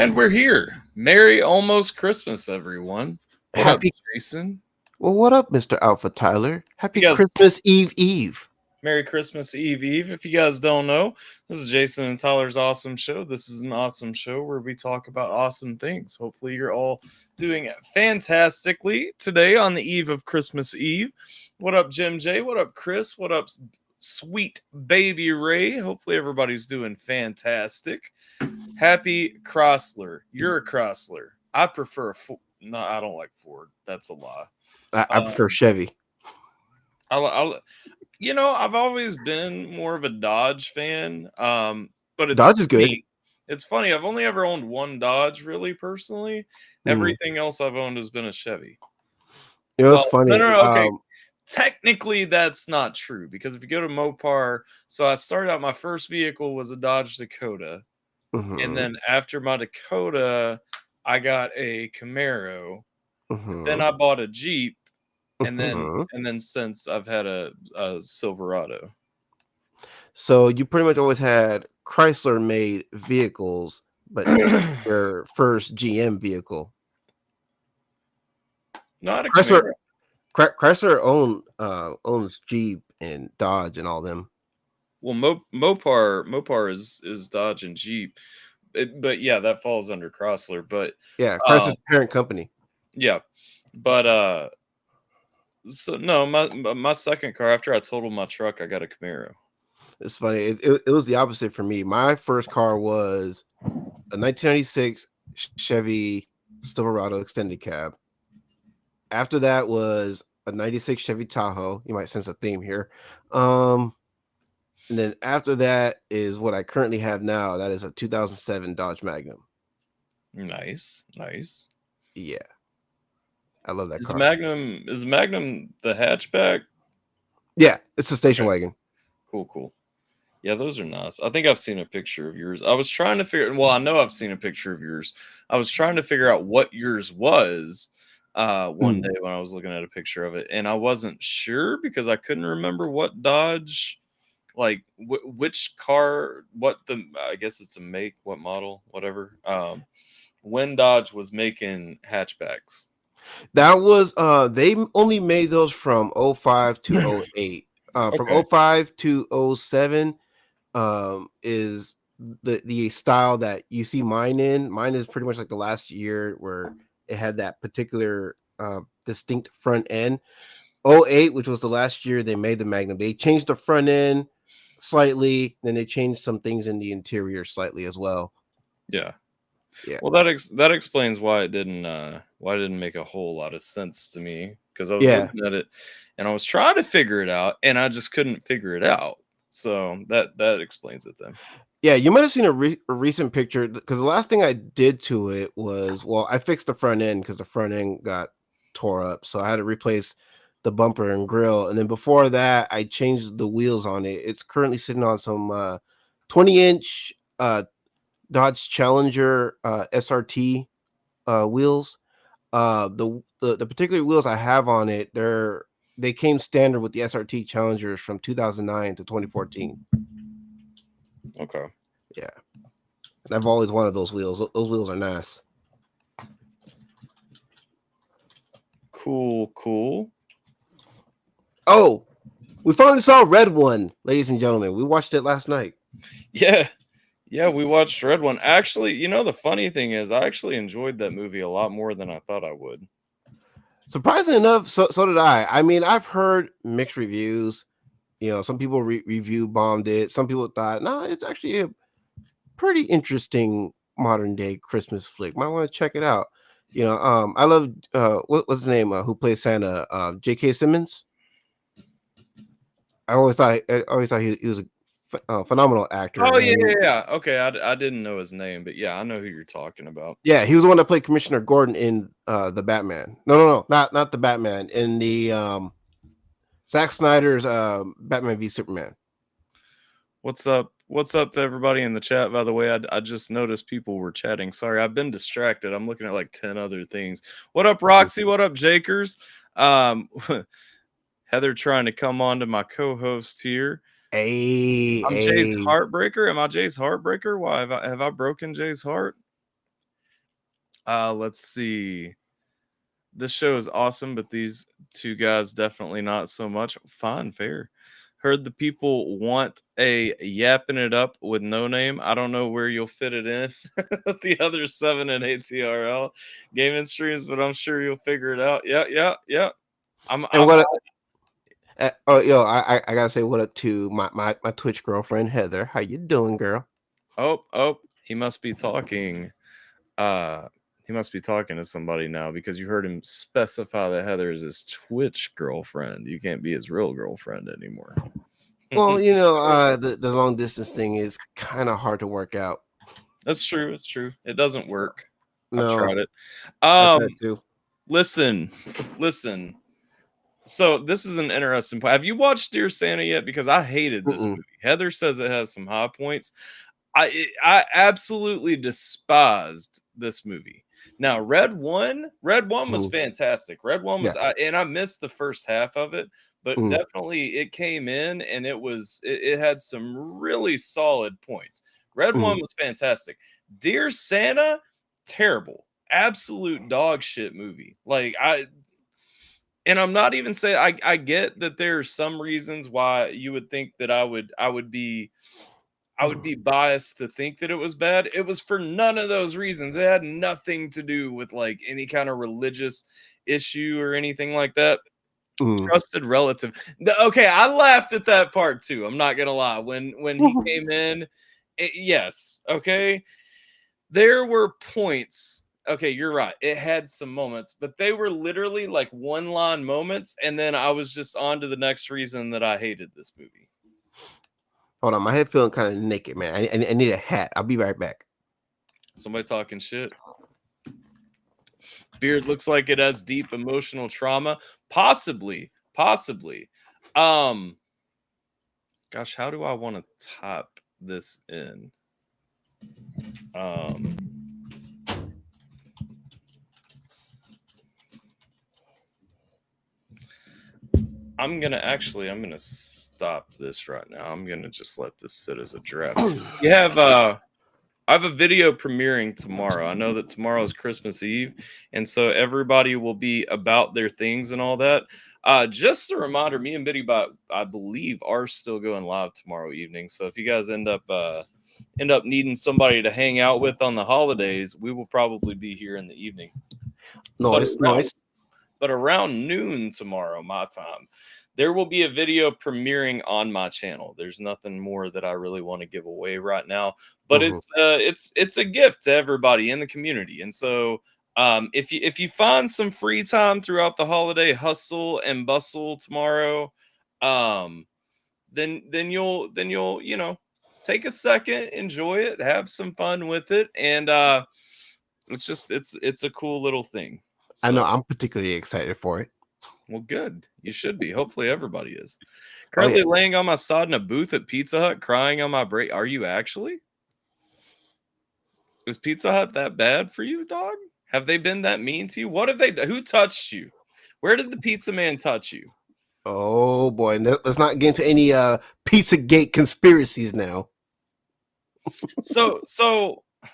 And we're here. Merry almost Christmas, everyone. What up, Happy. Jason? Well, what up, Mr. AlphaTyler? If Happy you guys, Christmas Eve. Merry Christmas Eve. If you guys don't know, this is Jason and Tyler's awesome show. This is an awesome show where we talk about awesome things. Hopefully, you're all doing fantastically today on the eve of Christmas Eve. What up, Jim J? What up, Chris? What up, sweet baby Ray? Hopefully, everybody's doing fantastic. Happy Chrysler. You're a Chrysler. I prefer a Ford. No, I don't like Ford. That's a lie. I prefer Chevy. I've always been more of a Dodge fan. But Dodge is good. It's funny. I've only ever owned one Dodge, really, personally. Everything else I've owned has been a Chevy. You know, it's funny. No. Okay. Technically, that's not true because if you go to Mopar, so I started out. My first vehicle was a Dodge Dakota, and then after my Dakota, I got a Camaro. Then I bought a Jeep. And then since I've had a Silverado. So you pretty much always had Chrysler made vehicles, but your first GM vehicle. Not a Chrysler. Chrysler owns Jeep and Dodge and all them. Well, Mopar is Dodge and Jeep, but yeah, that falls under Chrysler. But yeah, Chrysler's parent company. Yeah, but so no, my second car after I totaled my truck, I got a Camaro. It's funny. It was the opposite for me. My first car was a 1996 Chevy Silverado extended cab. After that was a 96 Chevy Tahoe. You might sense a theme here. And then after that is what I currently have now. That is a 2007 Dodge Magnum. Nice. Yeah. I love that car. Is Magnum the hatchback? Yeah, it's a station wagon. Cool. Yeah, those are nice. I think I've seen a picture of yours. I was trying to figure. Well, I know I've seen a picture of yours. I was trying to figure out what yours was one day when I was looking at a picture of it, and I wasn't sure because I couldn't remember what Dodge, like which car, I guess it's a make, what model, whatever. When Dodge was making hatchbacks. That was they only made those from 05 to 08. From 05 to 07 is the style that you see mine in. Mine is pretty much like the last year where it had that particular distinct front end. 08, which was the last year they made the Magnum, they changed the front end slightly, then they changed some things in the interior slightly as well. Yeah. Well, that explains why it didn't make a whole lot of sense to me, because I was looking at it and I was trying to figure it out and I just couldn't figure it out. So that explains it then. Yeah, you might have seen a recent picture, because the last thing I did to it was, well, I fixed the front end because the front end got tore up, so I had to replace the bumper and grill. And then before that, I changed the wheels on it. It's currently sitting on some 20-inch Dodge Challenger SRT wheels. The particular wheels I have on it, they came standard with the SRT Challengers from 2009 to 2014. Okay. Yeah. And I've always wanted those wheels. Those wheels are nice. Cool. Oh, we finally saw Red One, ladies and gentlemen. We watched it last night. Yeah, we watched Red One. Actually, the funny thing is I actually enjoyed that movie a lot more than I thought I would. Surprisingly enough, so did I. I mean, I've heard mixed reviews. Some people review bombed it. Some people thought, no, it's actually a pretty interesting modern day Christmas flick. Might want to check it out. I love what's his name? Who plays Santa? J.K. Simmons. I always thought he was a phenomenal actor. Oh yeah. Okay, I didn't know his name, but yeah, I know who you're talking about. Yeah, he was the one that played Commissioner Gordon in the Batman. No, not the Batman. In the Zack Snyder's Batman v Superman. What's up? What's up to everybody in the chat? By the way, I just noticed people were chatting. Sorry, I've been distracted. I'm looking at like 10 other things. What up, Roxy? What up, Jakers? Heather trying to come on to my co-host here. I'm Jay's heartbreaker. Am I Jay's heartbreaker? Why have I broken Jay's heart? Let's see. This show is awesome, but these two guys definitely not so much. Fine, fair. Heard the people want a yapping it up with no name. I don't know where you'll fit it in the other 7 and ATRL gaming streams, but I'm sure you'll figure it out. Yeah. I'm And what? Yo, I gotta say what up to my Twitch girlfriend Heather. How you doing, girl? Oh, he must be talking. He must be talking to somebody now because you heard him specify that Heather is his Twitch girlfriend. You can't be his real girlfriend anymore. Well, the long distance thing is kind of hard to work out. That's true. It's true. It doesn't work. No, I've tried it. I've tried too. Listen. So this is an interesting point. Have you watched Dear Santa yet? Because I hated this movie. Heather says it has some high points. I absolutely despised this movie. Now, Red One was fantastic. Red One was, and I missed the first half of it, but definitely it came in and it had some really solid points. Red One was fantastic. Dear Santa, terrible, absolute dog shit movie. And I'm not even saying I get that there are some reasons why you would think that I would be biased to think that it was bad. It was for none of those reasons. It had nothing to do with like any kind of religious issue or anything like that. Trusted relative. Okay, I laughed at that part too. I'm not gonna lie. When he came in, yes. Okay, there were points. Okay, you're right. It had some moments, but they were literally like one-line moments, and then I was just on to the next reason that I hated this movie. Hold on, my head feeling kind of naked, man. I need a hat. I'll be right back. Somebody talking shit. Beard looks like it has deep emotional trauma. Possibly. Gosh, how do I want to type this in? I'm gonna stop this right now. I'm gonna just let this sit as a draft. I have a video premiering tomorrow. I know that tomorrow is Christmas Eve, and so everybody will be about their things and all that. Just a reminder, me and Biddy Bot, I believe, are still going live tomorrow evening. So if you guys end up needing somebody to hang out with on the holidays, we will probably be here in the evening. Nice. But around noon tomorrow, my time, there will be a video premiering on my channel. There's nothing more that I really want to give away right now, but it's a gift to everybody in the community. And so if you find some free time throughout the holiday hustle and bustle tomorrow, then you'll take a second, enjoy it, have some fun with it, and it's a cool little thing. So, I know I'm particularly excited for it. Well, good. You should be. Hopefully everybody is. Currently laying on my side in a booth at Pizza Hut, crying on my break. Are you actually? Is Pizza Hut that bad for you, dog? Have they been that mean to you? What have they done? Who touched you? Where did the pizza man touch you? Oh boy, let's not get into any Pizzagate conspiracies now. So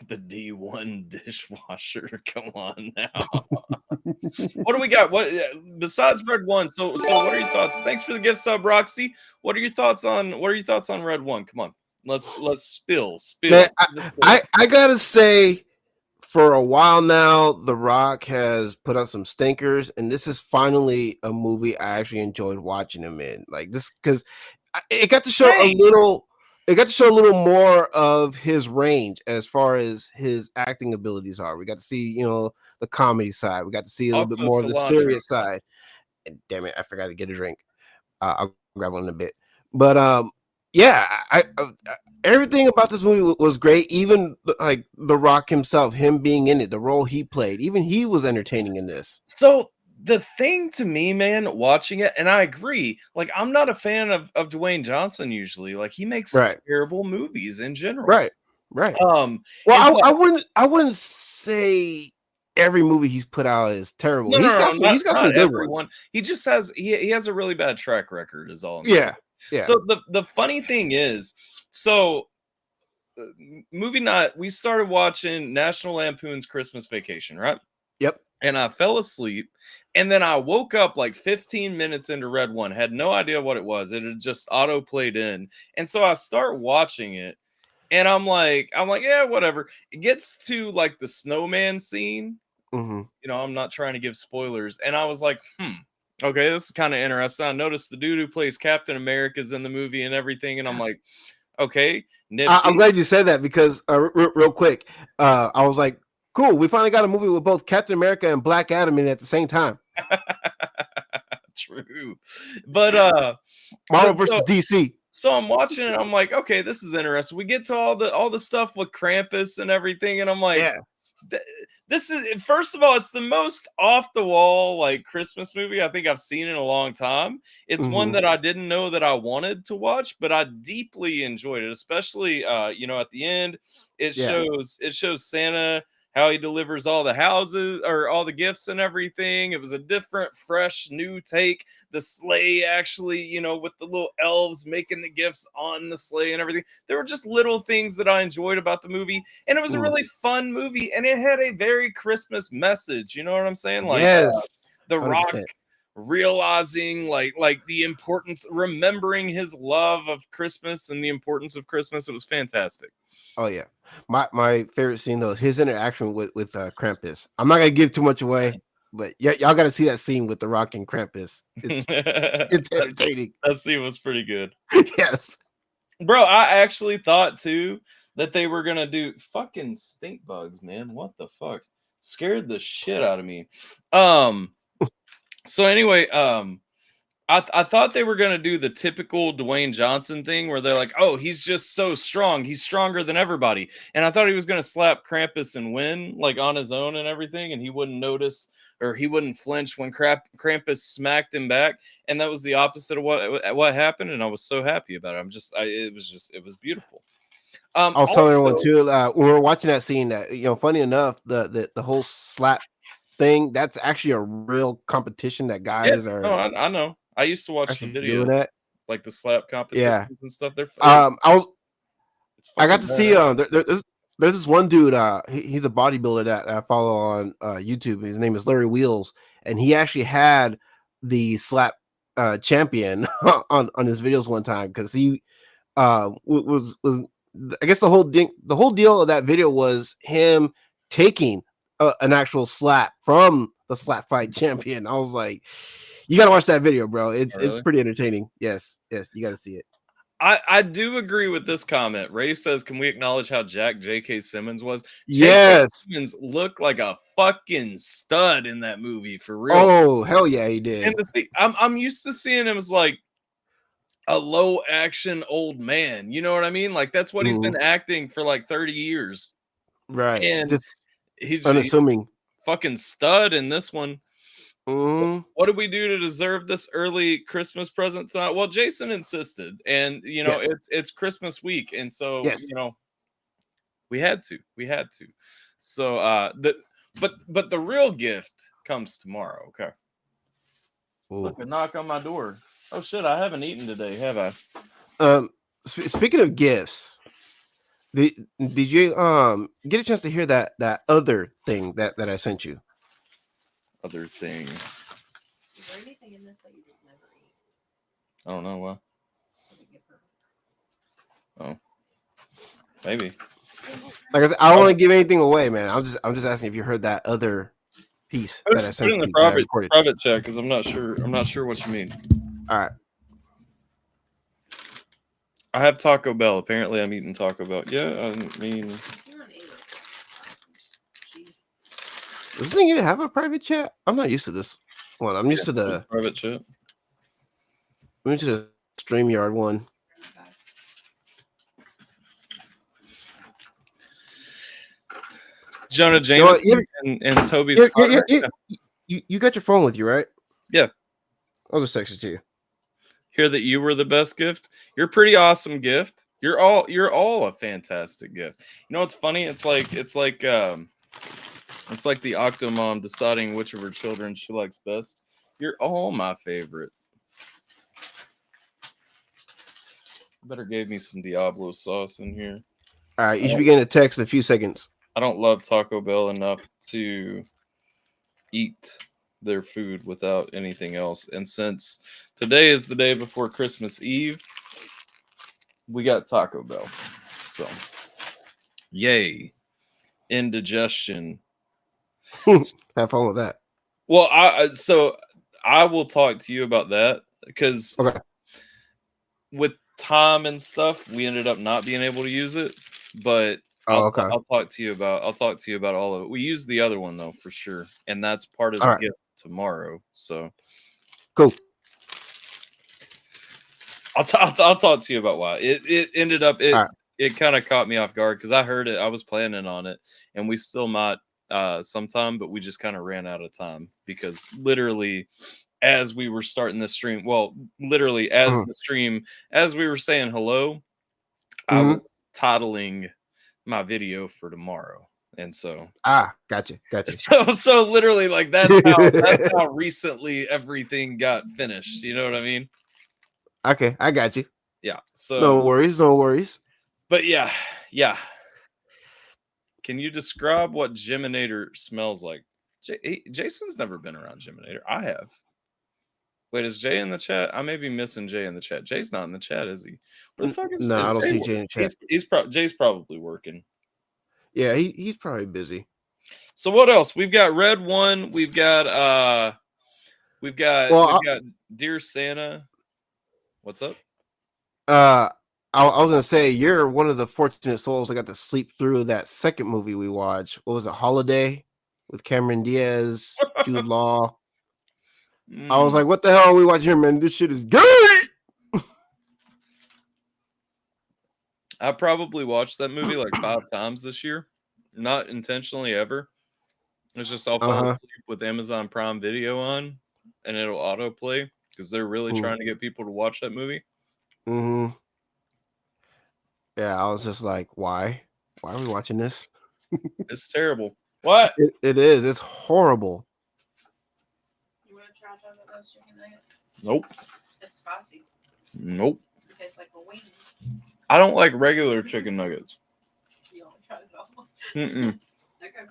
the D1 dishwasher. Come on now. What do we got? What besides Red One? So what are your thoughts? Thanks for the gift sub, Roxy. What are your thoughts on Red One? Come on, let's spill. Man, I gotta say, for a while now, The Rock has put out some stinkers, and this is finally a movie I actually enjoyed watching him in. Like this, because it got to show a little. It got to show a little more of his range as far as his acting abilities are. We got to see, the comedy side. We got to see a little bit more of the serious side. And damn it, I forgot to get a drink. I'll grab one in a bit. But I everything about this movie was great. Even like The Rock himself, him being in it, the role he played, even he was entertaining in this. So the thing to me, man, watching it, and I agree, like I'm not a fan of Dwayne Johnson usually. Like he makes terrible movies in general. Right. Well, I wouldn't say every movie he's put out is terrible. He's got some good ones. He just has he has a really bad track record, is all I'm saying. Yeah. So the funny thing is, so movie night, we started watching National Lampoon's Christmas Vacation, right? Yep. And I fell asleep. And then I woke up like 15 minutes into Red One, had no idea what it was. It had just auto played in. And so I start watching it. And I'm like, yeah, whatever. It gets to like the snowman scene. Mm-hmm. I'm not trying to give spoilers. And I was like, okay, this is kind of interesting. I noticed the dude who plays Captain America's in the movie and everything. And I'm like, okay, I'm nifty. glad you said that because real quick, I was like, cool. We finally got a movie with both Captain America and Black Adam in it at the same time. True. But Marvel but versus DC. so I'm watching it. I'm like, okay, this is interesting. We get to all the stuff with Krampus and everything, and I'm like, Yeah. this is, first of all, it's the most off the wall like Christmas movie I think I've seen in a long time. It's one Mm-hmm. that I didn't know that I wanted to watch, but I deeply enjoyed it, especially at the end Yeah. it shows Santa how he delivers all the houses or all the gifts and everything. It was a different, fresh, new take. The sleigh actually, with the little elves making the gifts on the sleigh and everything. There were just little things that I enjoyed about the movie. And it was a really fun movie. And it had a very Christmas message. You know what I'm saying? Like Yes. The Rock 100%. realizing like the importance, remembering his love of Christmas and the importance of Christmas. It was fantastic. Oh yeah, my favorite scene though, his interaction with Krampus. I'm not gonna give too much away, but y'all got to see that scene with the Rock and Krampus. It's entertaining. That scene was pretty good. Yes, bro. I actually thought too that they were gonna do fucking stink bugs, man. What the fuck? Scared the shit out of me. So anyway, I thought they were gonna do the typical Dwayne Johnson thing where they're like, oh, he's just so strong, he's stronger than everybody. And I thought he was gonna slap Krampus and win like on his own and everything, and he wouldn't notice or he wouldn't flinch when Krampus smacked him back. And that was the opposite of what happened, and I was so happy about it. It was beautiful. I was telling everyone too when we were watching that scene that funny enough, the whole slap thing, that's actually a real competition that guys are. No, I know. I used to watch the doing videos, that. like the slap competitions and stuff. They're I got to bad. see there's this one dude, he's a bodybuilder that I follow on YouTube. His name is Larry Wheels, and he actually had the slap champion on his videos one time because he was I guess the whole deal of that video was him taking an actual slap from the slap fight champion. I was like, you gotta watch that video, bro. It's pretty entertaining. Yes, you gotta see it. I do agree with this comment. Ray says, can we acknowledge how jacked J.K. Simmons was? Yes. J.K. Simmons looked like a fucking stud in that movie, for real. Oh, hell yeah, he did. And the thing, I'm used to seeing him as like a low action old man. You know what I mean? Like that's what he's been acting for like 30 years. Right. And just he's unassuming. Fucking stud in this one. What did we do to deserve this early Christmas present tonight? Well, Jason insisted, and it's Christmas week, and so we had to. So but the real gift comes tomorrow. Okay. Look, a knock on my door. Oh shit! I haven't eaten today, have I? Speaking of gifts, did you get a chance to hear that other thing that I sent you? Other thing. Is there anything in this that you just never eat? I don't know why. Oh, maybe. Like I said, I don't want to give anything away, man. I'm just asking if you heard that other piece that I sent in the you. Private chat because I'm not sure what you mean. All right. I have Taco Bell. Apparently, I'm eating Taco Bell. Yeah, I mean. Does this thing even have a private chat? I'm not used to this one. I'm used to the private chat. I'm used to the StreamYard one. Jonah James and Toby Scott. You got your phone with you, right? Yeah. I'll just text it to you. Hear that you were the best gift. You're a pretty awesome gift. You're all a fantastic gift. You know what's funny? It's like the Octomom deciding which of her children she likes best. You're all my favorite. Better gave me some Diablo sauce in here. All right, you should be getting a text in a few seconds. I don't love Taco Bell enough to eat their food without anything else. And since today is the day before Christmas Eve, we got Taco Bell. So, yay. Indigestion. Have fun with that. Well, I will talk to you about that because Okay. with time and stuff, we ended up not being able to use it. But Oh, okay. I'll talk to you about all of it. We use the other one though for sure, and that's part of All the right. gift tomorrow. So Cool. I'll talk to you about why it ended up All right. it kind of caught me off guard because I heard it. I was planning on it, and we still might sometime, but we just kind of ran out of time because literally as we were starting the stream, well, literally as Mhm. the stream, as we were saying hello, I Mhm. was titling my video for tomorrow. And so Gotcha. so literally like that's how recently everything got finished. You know what I mean? Okay, I got you. Yeah. So No worries. but yeah. Can you describe what Geminator smells like? Jason's never been around Geminator. I have. Wait, is Jay in the chat? I may be missing Jay in the chat. Jay's not in the chat, is he? Where the fuck No, I don't Jay? see Jay in the chat. Jay's probably working. Yeah, he's probably busy. So what else? We've got Red One. We've got Dear Santa. What's up? I was gonna say you're one of the fortunate souls that got to sleep through that second movie we watched. What was it, Holiday, with Cameron Diaz, Jude Law? I was like, what the hell are we watching here, man? This shit is gay. I probably watched that movie like 5 times this year. Not intentionally ever. It's just I'll fall asleep with Amazon Prime Video on and it'll autoplay because they're really trying to get people to watch that movie. Mm-hmm. Yeah, I was just like, why? Why are we watching this? It's terrible. What? It is. It's horrible. You want to try talking about those chicken nuggets? Nope. It's spicy. Nope. It tastes like a wing. I don't like regular chicken nuggets. You want to try it all? Mm-mm. Okay.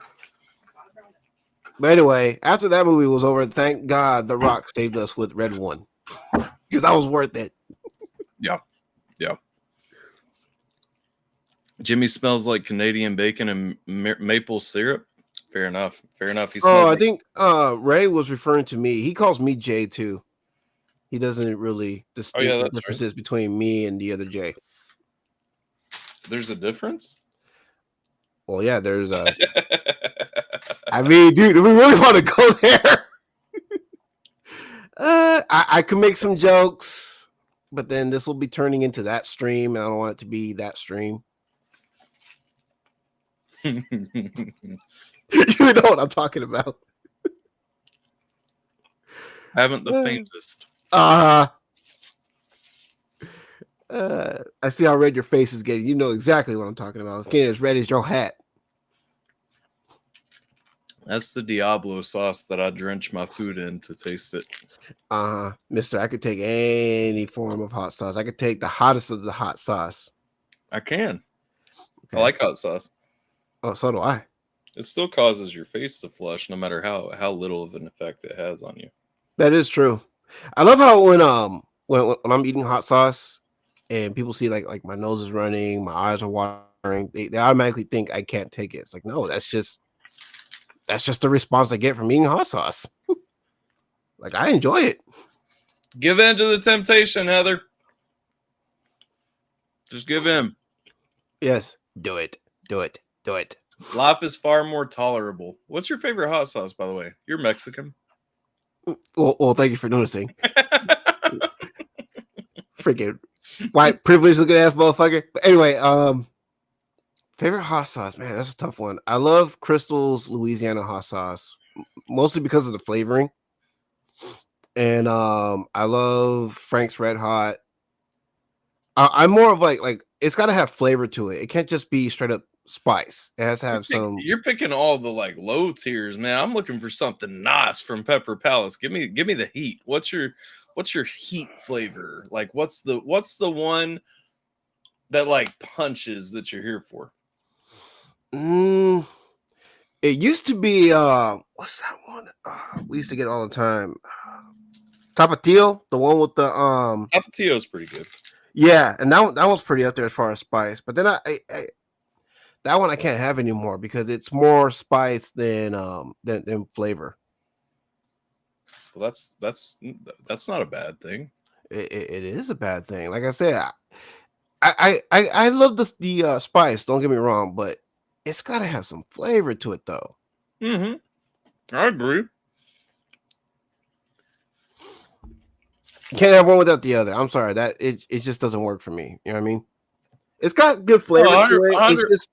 But anyway, after that movie was over, thank God The Rock saved us with Red One. Because that was worth it. Yeah. Jimmy smells like Canadian bacon and maple syrup. Fair enough. He I think Ray was referring to me. He calls me Jay too. He doesn't really distinguish the differences between me and the other Jay. There's a difference? Well, yeah, there's a. I mean, dude, do we really want to go there? I could make some jokes, but then this will be turning into that stream, and I don't want it to be that stream. You know what I'm talking about. Haven't the faintest. I see how red your face is getting. You know exactly what I'm talking about. It's getting as red as your hat. That's the Diablo sauce that I drench my food in to taste it. Mister, I could take any form of hot sauce. I could take the hottest of the hot sauce. I can. Okay. I like hot sauce. Oh, so do I. It still causes your face to flush, no matter how little of an effect it has on you. That is true. I love how when I'm eating hot sauce and people see like my nose is running, my eyes are watering, they automatically think I can't take it. It's like, no, that's just the response I get from eating hot sauce. Like, I enjoy it. Give in to the temptation, Heather. Just give in. Yes, do it. Life is far more tolerable. What's your favorite hot sauce, by the way? You're Mexican. Well, thank you for noticing. Freaking white privileged looking ass motherfucker. But anyway, favorite hot sauce, man, that's a tough one. I love Crystal's Louisiana hot sauce, mostly because of the flavoring. And I love Frank's Red Hot. I'm more of like it's got to have flavor to it. It can't just be straight up spice. It has to have some. You're picking all the like low tiers, man. I'm looking for something nice from Pepper Palace. Give me the heat. What's your heat flavor? Like what's the one that like punches that you're here for? Mm, it used to be what's that one? We used to get it all the time. Tapatio, the one with the Tapatio is pretty good. yeah, and that was pretty up there as far as spice. But then I that one I can't have anymore because it's more spice than flavor. Well, that's not a bad thing. It is a bad thing. Like I said, I love the spice. Don't get me wrong, but it's got to have some flavor to it, though. Mm-hmm. I agree. You can't have one without the other. I'm sorry, that it just doesn't work for me. You know what I mean? It's got good flavor to it. It's just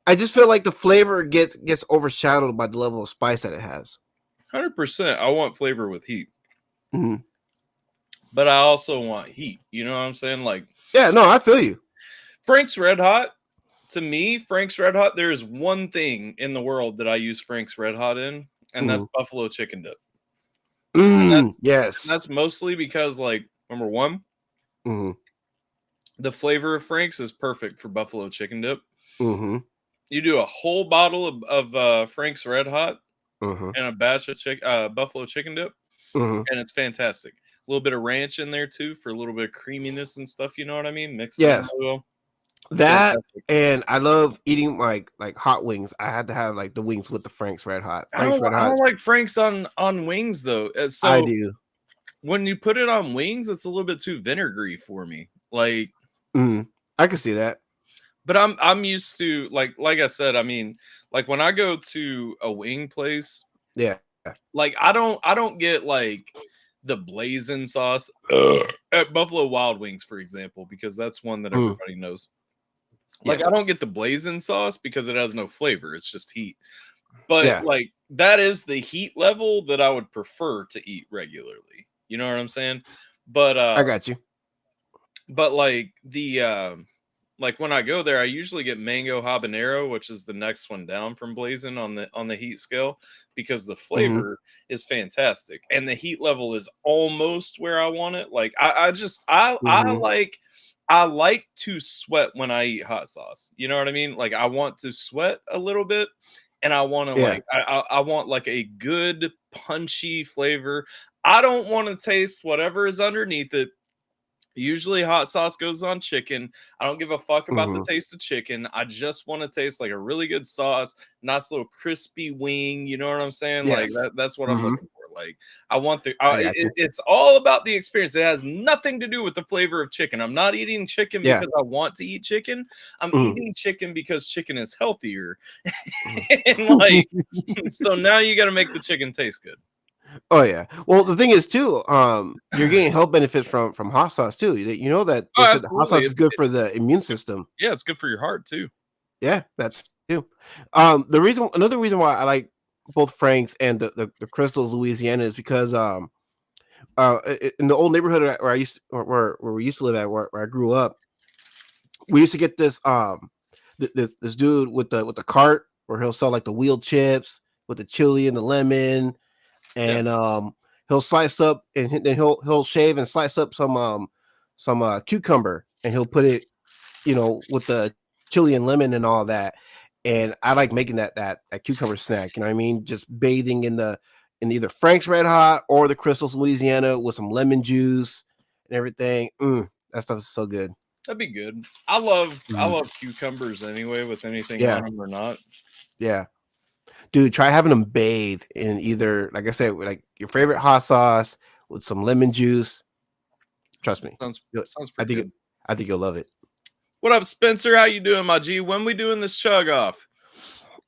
I just feel like the flavor gets overshadowed by the level of spice that it has. 100%. I want flavor with heat, Mm-hmm. but I also want heat. You know what I'm saying? Like, yeah, no, I feel you. Frank's Red Hot. To me, Frank's Red Hot. There is one thing in the world that I use Frank's Red Hot in, and that's buffalo chicken dip. Yes, that's mostly because, like, number one, the flavor of Frank's is perfect for buffalo chicken dip. You do a whole bottle of Frank's Red Hot and a batch of buffalo chicken dip, and it's fantastic. A little bit of ranch in there too for a little bit of creaminess and stuff. You know what I mean? Mix it in really well. That fantastic. And I love eating like hot wings. I had to have like the wings with the Frank's Red Hot. I don't like Frank's on wings though. So I do. When you put it on wings, it's a little bit too vinegary for me. Like, I can see that. But I'm used to like I said. I mean, like when I go to a wing place, yeah, like I don't get like the blazing sauce at Buffalo Wild Wings, for example, because that's one that everybody knows. Like, yes. I don't get the blazing sauce because it has no flavor. It's just heat. But like that is the heat level that I would prefer to eat regularly. You know what I'm saying? But I got you. But like the like when I go there, I usually get mango habanero, which is the next one down from blazing on the heat scale, because the flavor is fantastic and the heat level is almost where I want it. Like I like to sweat when I eat hot sauce. You know what I mean? Like I want to sweat a little bit, and I want to like I want like a good punchy flavor. I don't want to taste whatever is underneath it. Usually hot sauce goes on chicken. I don't give a fuck about the taste of chicken. I just want to taste like a really good sauce, nice little crispy wing. You know what I'm saying? Yes. Like that's what I'm looking for. Like I want it's all about the experience. It has nothing to do with the flavor of chicken. I'm not eating chicken because I want to eat chicken. I'm eating chicken because chicken is healthier. And like, so now you got to make the chicken taste good. Oh yeah. Well, the thing is too, you're getting health benefits from hot sauce too. You know that hot sauce is good for the immune system. Yeah, it's good for your heart too. Yeah, that's too. Another reason why I like both Frank's and the Crystals Louisiana is because in the old neighborhood where we used to live at, where I grew up, we used to get this this dude with the cart where he'll sell like the wheeled chips with the chili and the lemon. And he'll slice up and then he'll shave and slice up some cucumber and he'll put it, with the chili and lemon and all that. And I like making that cucumber snack. You know what I mean? Just bathing in either Frank's Red Hot or the Crystals Louisiana with some lemon juice and everything. That stuff is so good. That'd be good. I love cucumbers anyway, with anything on them or not. Yeah. Dude, try having them bathe in either, like I said, like your favorite hot sauce with some lemon juice. Trust me. Sounds pretty good. I think you'll love it. What up, Spencer? How you doing, my G? When we doing this chug off?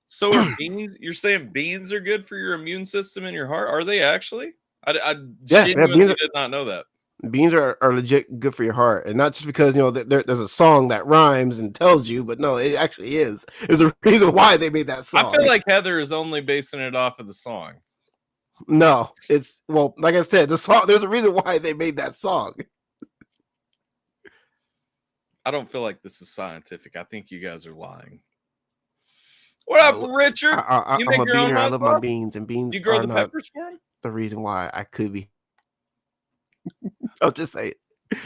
So are beans? You're saying beans are good for your immune system and your heart? Are they actually? I genuinely did not know that. Beans are legit good for your heart, and not just because there's a song that rhymes and tells you, but no, it actually is. There's a reason why they made that song. I feel like Heather is only basing it off of the song. No, like I said, the song. There's a reason why they made that song. I don't feel like this is scientific. I think you guys are lying. What up, Richard? You make your own hot sauce? I love my beans, and beans. You grow the peppers for them? The reason why I could be. I'll just say it.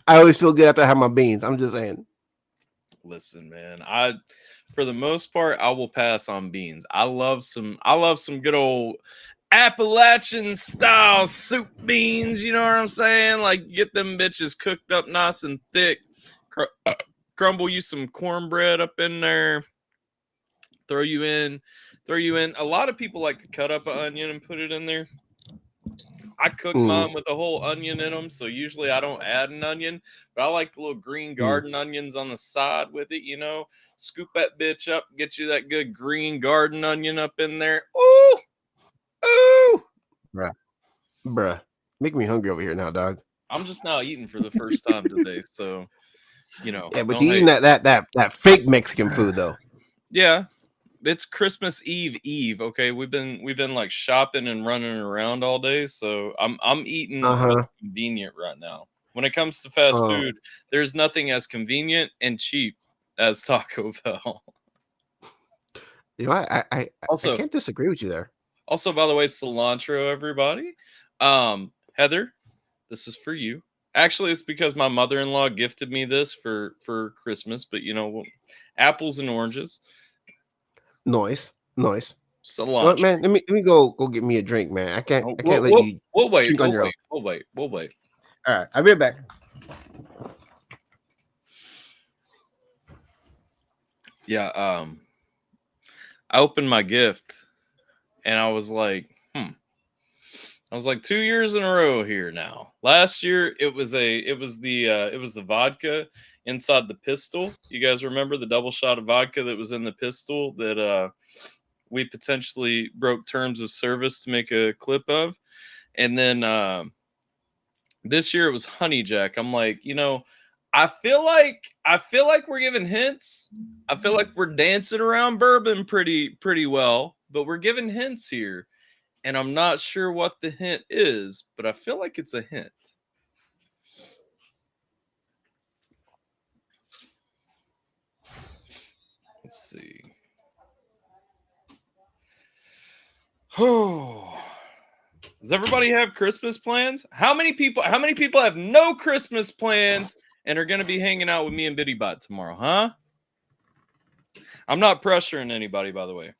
I always feel good after I have my beans. I'm just saying. Listen, man, for the most part, I will pass on beans. I love some good old Appalachian style soup beans. You know what I'm saying? Like, get them bitches cooked up nice and thick. Crumble you some cornbread up in there. Throw you in. A lot of people like to cut up an onion and put it in there. I cook mine with a whole onion in them, so usually I don't add an onion, but I like the little green garden onions on the side with it, you know. Scoop that bitch up, get you that good green garden onion up in there. Ooh! Ooh! Bruh. Make me hungry over here now, dog. I'm just now eating for the first time today, so, you know. Yeah, but you eating that fake Mexican food, though. Yeah. It's Christmas Eve, okay? We've been like shopping and running around all day, so I'm eating what's convenient right now. When it comes to fast food, there's nothing as convenient and cheap as Taco Bell. You know, I can't disagree with you there. Also, by the way, cilantro, everybody. Heather, this is for you. Actually, it's because my mother-in-law gifted me this for Christmas, but you know, apples and oranges. Nice. Cilantro. Well, man, let me go get me a drink, man. I can't let you. We'll wait. Drink on your own. We'll wait. All right, I'll be right back. Yeah. I opened my gift, and I was like, I was like 2 years in a row here now. Last year it was the vodka inside the pistol. You guys remember the double shot of vodka that was in the pistol that we potentially broke terms of service to make a clip of. And then this year it was Honey Jack. I'm like, you know, I feel like we're giving hints. I feel like we're dancing around bourbon pretty well, but we're giving hints here. And I'm not sure what the hint is, but I feel like it's a hint. Let's see. Oh, does everybody have Christmas plans? How many people have no Christmas plans and are going to be hanging out with me and Bitty Bot tomorrow, huh? I'm not pressuring anybody, by the way.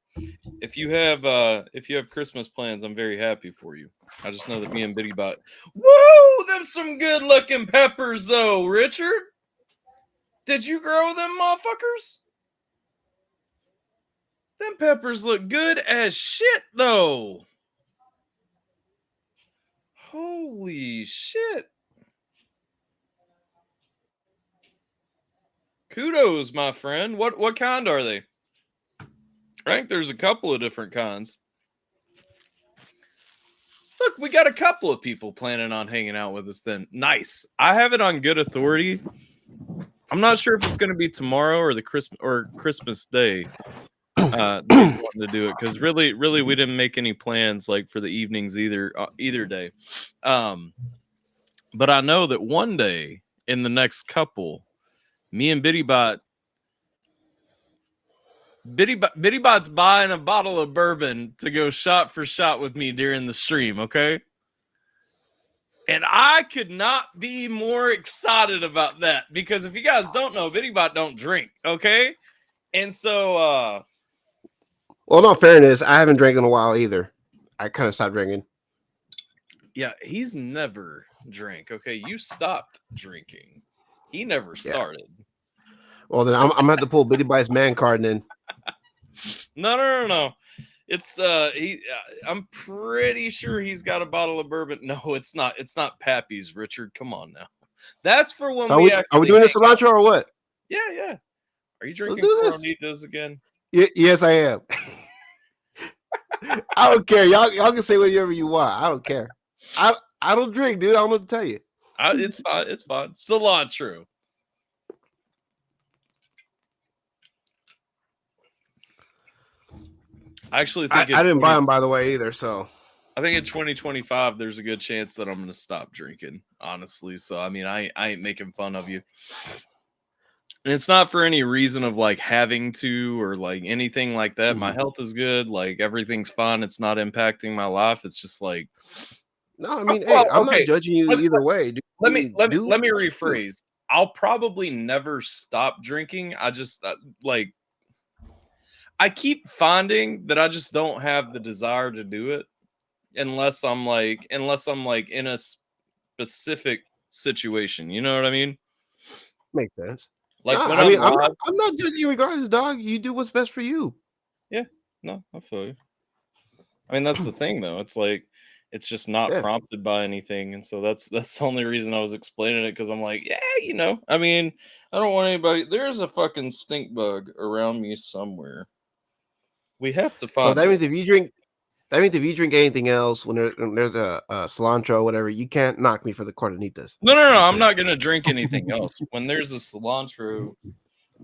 If you have Christmas plans, I'm very happy for you. I just know that me and Bitty Bot. Woo! Them some good looking peppers though, Richard. Did you grow them motherfuckers? Them peppers look good as shit though. Holy shit. Kudos, my friend. What kind are they? I think there's a couple of different kinds. Look, we got a couple of people planning on hanging out with us then. Nice. I have it on good authority. I'm not sure if it's going to be tomorrow or Christmas Day. That he's wanting to do it because really we didn't make any plans like for the evenings either day. But I know that one day in the next couple, me and Bitty Bot's buying a bottle of bourbon to go shot for shot with me during the stream, okay? And I could not be more excited about that because if you guys don't know, Bitty Bot don't drink, okay? And so well, no, fairness, I haven't drank in a while either. I kind of stopped drinking. Yeah, he's never drank, okay? You stopped drinking. He never started. Well, then I'm going to have to pull Bitty Bot's man card in. No. It's I'm pretty sure he's got a bottle of bourbon. No, it's not. It's not Pappy's, Richard. Come on now. That's for when we actually. Are we doing the cilantro or what? Yeah. Are you drinking Coronitas again? Yes, I am. I don't care. Y'all can say whatever you want. I don't care. I don't drink, dude. I don't know what to tell you. It's fine. It's fine. Cilantro. I actually think I didn't buy them, by the way, either. So I think in 2025, there's a good chance that I'm going to stop drinking, honestly. So, I mean, I ain't making fun of you. And it's not for any reason of like having to or like anything like that. My health is good. Like everything's fine. It's not impacting my life. It's just like. No, I mean, hey, I'm not judging you either way. Let me rephrase. I'll probably never stop drinking. I just like I keep finding that I just don't have the desire to do it unless I'm like in a specific situation. You know what I mean? Makes sense. Like Nah, when I I'm mean, live. I'm not judging you regardless, dog. You do what's best for you. Yeah, no, I feel you. I mean, that's the thing though. It's like it's just not Yeah. prompted by anything, and so that's the only reason I was explaining it because I'm like, yeah, you know. I mean, I don't want anybody. There's a fucking stink bug around me somewhere. We have to So find it. that means if you drink anything else when there's a cilantro or whatever, you can't knock me for the cortaditas. No, no, I'm no. just I'm saying. not gonna drink anything else. When there's a cilantro,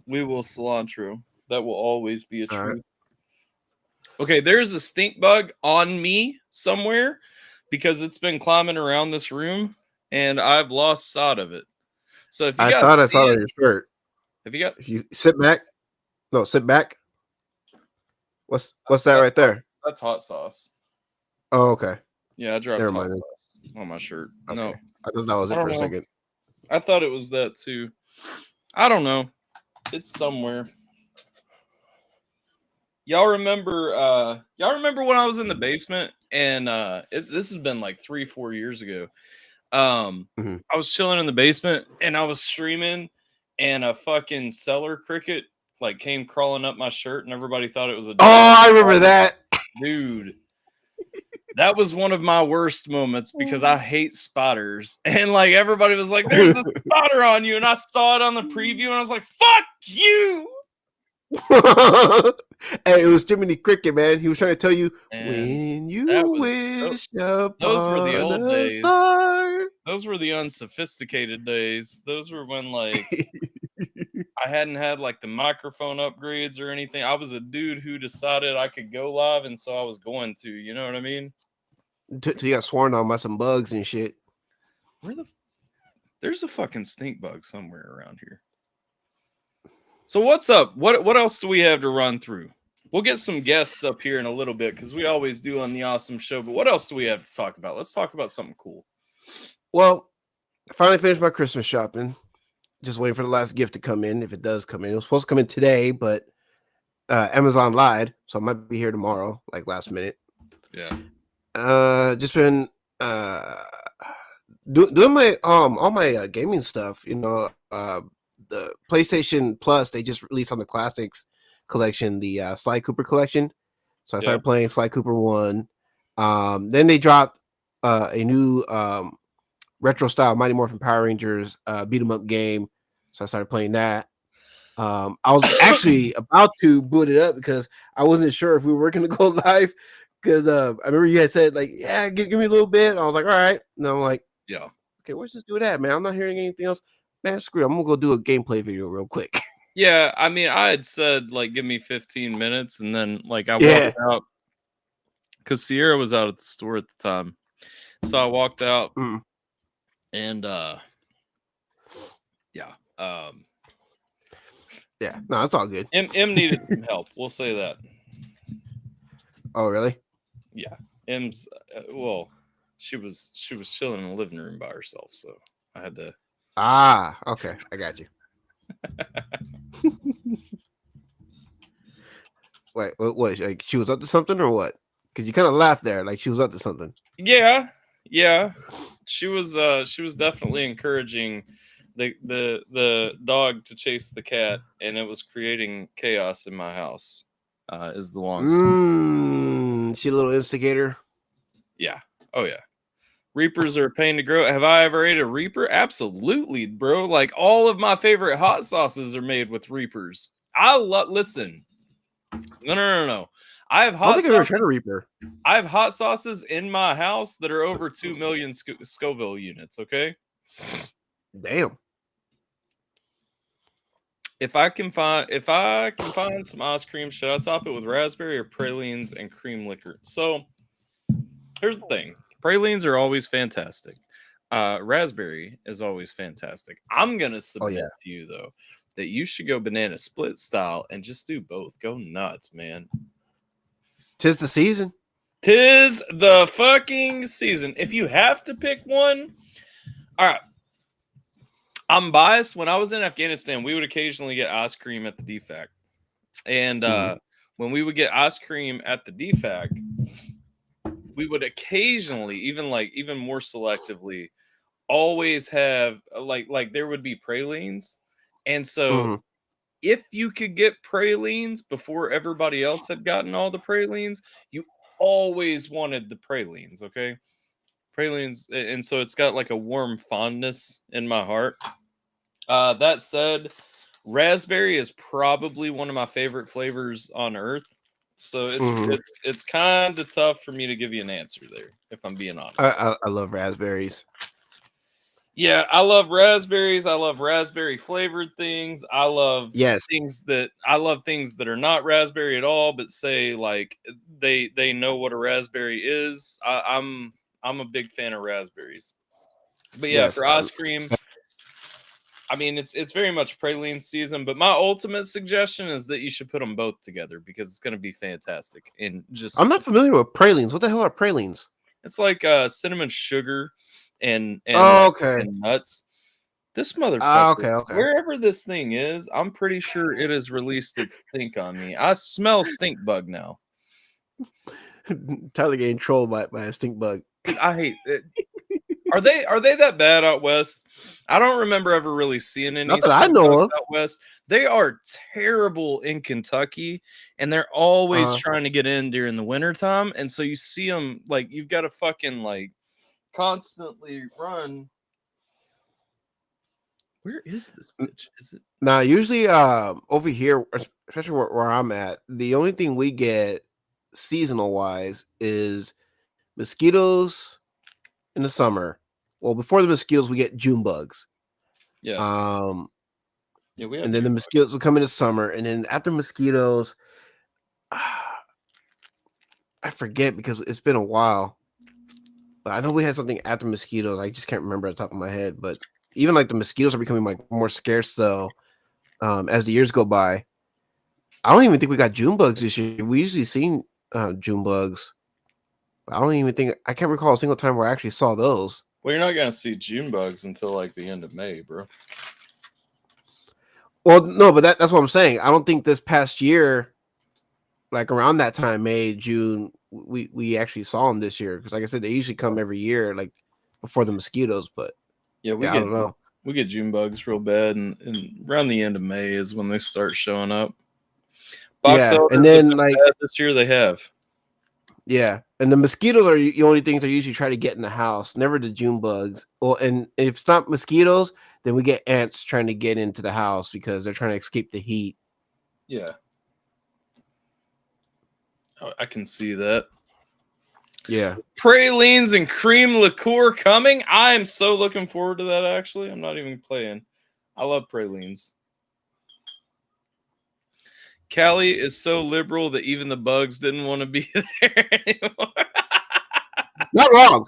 we will cilantro. That will always be a All right. truth. Okay, there's a stink bug on me somewhere because it's been climbing around this room and I've lost sight of it. So if you I guys thought I see saw it it, on your shirt. if you got If you sit back, no, sit back. What's that right there? that's hot sauce. Oh, okay. Yeah, I dropped Never hot mind. sauce on my shirt. Okay. No, I thought that was I it don't for a know. second. I thought it was that too. I don't know. It's somewhere. Y'all remember when I was in the basement and this has been like 3-4 years ago. Mhm. I was chilling in the basement and I was streaming and a fucking cellar cricket like came crawling up my shirt and everybody thought it was a Oh, I remember that. dude. That was one of my worst moments because I hate spiders. And like everybody was like, there's a spider on you. And I saw it on the preview and I was like, fuck you. Hey, it was Jiminy Cricket, man. He was trying to tell you And when you that was wish those were the upon old a days. star. Those were the unsophisticated days. Those were when like I hadn't had like the microphone upgrades or anything. I was a dude who decided I could go live, and so I was going to. You know what I mean? Till you got sworn on by some bugs and shit. There's a fucking stink bug somewhere around here. So what's up? What else do we have to run through? We'll get some guests up here in a little bit because we always do on the awesome show. But what else do we have to talk about? Let's talk about something cool. Well, I finally finished my Christmas shopping. Just waiting for the last gift to come in. If it does come in, it was supposed to come in today, but Amazon lied, so I might be here tomorrow, like last minute. Yeah. Just been doing my all my gaming stuff. You know, the PlayStation Plus, they just released on the Classics collection the Sly Cooper collection. So I started playing Sly Cooper 1. Then they dropped a new retro style Mighty Morphin Power Rangers beat 'em up game. So I started playing that. I was actually about to boot it up because I wasn't sure if we were going to go live. Because I remember you had said, like, yeah, give me a little bit. And I was like, all right. And I'm like, yeah. Okay, let's just do that, man. I'm not hearing anything else. Man, screw it. I'm going to go do a gameplay video real quick. Yeah, I mean, I had said, like, give me 15 minutes, and then, like, I walked out, because Sierra was out at the store at the time. So I walked out, and, yeah. Yeah, no, it's all good. M needed some help. We'll say that. Oh, really? Yeah. M's, well, she was chilling in the living room by herself, so I had to. Ah, okay. I got you. Wait, what? Like she was up to something or what? Because you kind of laughed there, like she was up to something. Yeah. She was definitely encouraging the dog to chase the cat, and it was creating chaos in my house. Is the long story. She a little instigator. Yeah. Oh yeah. Reapers are a pain to grow. Have I ever ate a Reaper? Absolutely, bro. Like all of my favorite hot sauces are made with Reapers. Listen. No. I have hot sauces. I've ever tried a Reaper. I have hot sauces in my house that are over 2 million Scoville units. Okay. Damn. If I can find some ice cream, should I top it with raspberry or pralines and cream liquor? So here's the thing. Pralines are always fantastic. Raspberry is always fantastic. I'm going to submit to you, though, that you should go banana split style and just do both. Go nuts, man. 'Tis the season. 'Tis the fucking season. If you have to pick one, all right. I'm biased. When I was in Afghanistan, we would occasionally get ice cream at the DFAC. And when we would get ice cream at the DFAC, we would occasionally, even more selectively, always have like there would be pralines. And so if you could get pralines before everybody else had gotten all the pralines, you always wanted the pralines, okay? Pralines, and so it's got like a warm fondness in my heart. That said, raspberry is probably one of my favorite flavors on earth. So it's kind of tough for me to give you an answer there, if I'm being honest. I love raspberries. Yeah, I love raspberries. I love raspberry flavored things. I love things that are not raspberry at all, but say like they know what a raspberry is. I'm a big fan of raspberries. But yeah, for ice cream, I mean it's very much praline season. But my ultimate suggestion is that you should put them both together because it's going to be fantastic. And just I'm not familiar with pralines. What the hell are pralines? It's like cinnamon sugar and nuts. This motherfucker, okay. wherever this thing is, I'm pretty sure it has released its stink on me. I smell stink bug now. Tyler getting trolled by a stink bug. I hate it. Are they that bad out west? I don't remember ever really seeing any. Not that I know of. Out west, they are terrible in Kentucky, and they're always trying to get in during the wintertime. And so you see them like you've got to fucking like constantly run. Where is this bitch? Is it now? Usually, over here, especially where I'm at, the only thing we get seasonal wise is mosquitoes in the summer. Well, before the mosquitoes, we get June bugs. Yeah. Yeah, and then the mosquitoes will come in the summer, and then after mosquitoes, I forget because it's been a while. But I know we had something after mosquitoes. I just can't remember at the top of my head. But even like the mosquitoes are becoming like more scarce though, as the years go by. I don't even think we got June bugs this year. We usually seen June bugs. I don't even think I can't recall a single time where I actually saw those. Well, you're not gonna see June bugs until like the end of May, bro. Well, no, but that's what I'm saying. I don't think this past year, like around that time, May, June, we actually saw them this year because, like I said, they usually come every year, like before the mosquitoes. But I don't know. We get June bugs real bad, and around the end of May is when they start showing up. Box and then like this year they have. Yeah, and the mosquitoes are the only things I usually try to get in the house. Never the June bugs. Well, and if it's not mosquitoes, then we get ants trying to get into the house because they're trying to escape the heat. Yeah, I can see that. Yeah, pralines and cream liqueur coming. I am so looking forward to that. Actually, I'm not even playing. I love pralines. Callie is so liberal that even the bugs didn't want to be there anymore. Not wrong.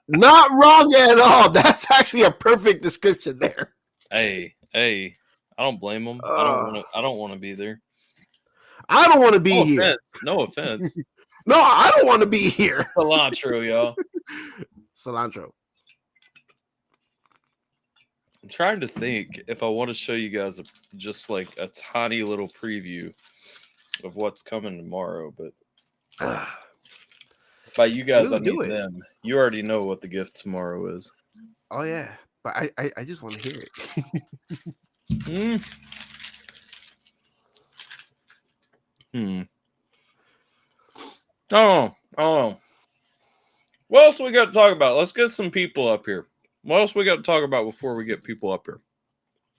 Not wrong at all. That's actually a perfect description there. Hey, I don't blame them. I don't want to be there. I don't want to be here. Offense. No offense. No, I don't want to be here. Cilantro, y'all. Cilantro. I'm trying to think if I want to show you guys just like a tiny little preview of what's coming tomorrow, but by you guys, I mean them. You already know what the gift tomorrow is. Oh yeah, but I just want to hear it. Oh. What else we got to talk about? Let's get some people up here. What else we got to talk about before we get people up here?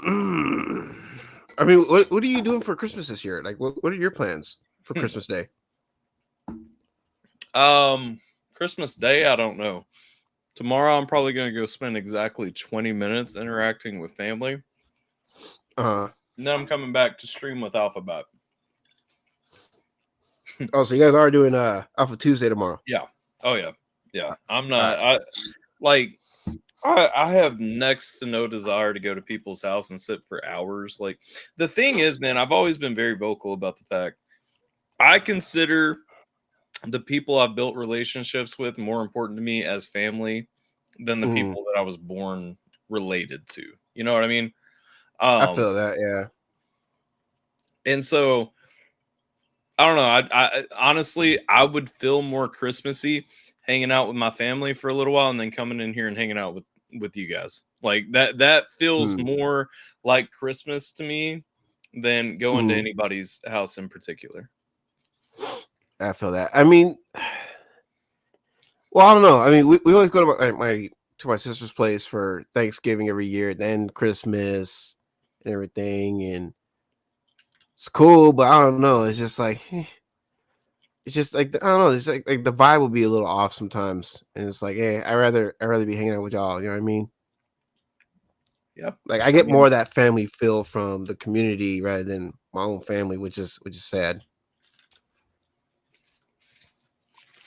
I mean, what are you doing for Christmas this year? Like, what are your plans for Christmas Day? Christmas Day, I don't know. Tomorrow, I'm probably going to go spend exactly 20 minutes interacting with family. And then I'm coming back to stream with Alphabet. Oh, so you guys are doing Alpha Tuesday tomorrow? Yeah. Oh yeah. Yeah. I'm not. I have next to no desire to go to people's house and sit for hours. Like the thing is, man, I've always been very vocal about the fact I consider the people I've built relationships with more important to me as family than the people that I was born related to. You know what I mean? I feel that, yeah. And so I don't know. I honestly, I would feel more Christmassy hanging out with my family for a little while and then coming in here and hanging out with you guys. Like that feels more like Christmas to me than going to anybody's house in particular. I feel that. I mean, well, I don't know. I mean, we always go to my sister's place for Thanksgiving every year, then Christmas and everything, and it's cool, but I don't know. It's just like it's just like I don't know. It's like the vibe will be a little off sometimes, and it's like, hey, I'd rather be hanging out with y'all. You know what I mean? Yeah. Like I get more of that family feel from the community rather than my own family, which is sad.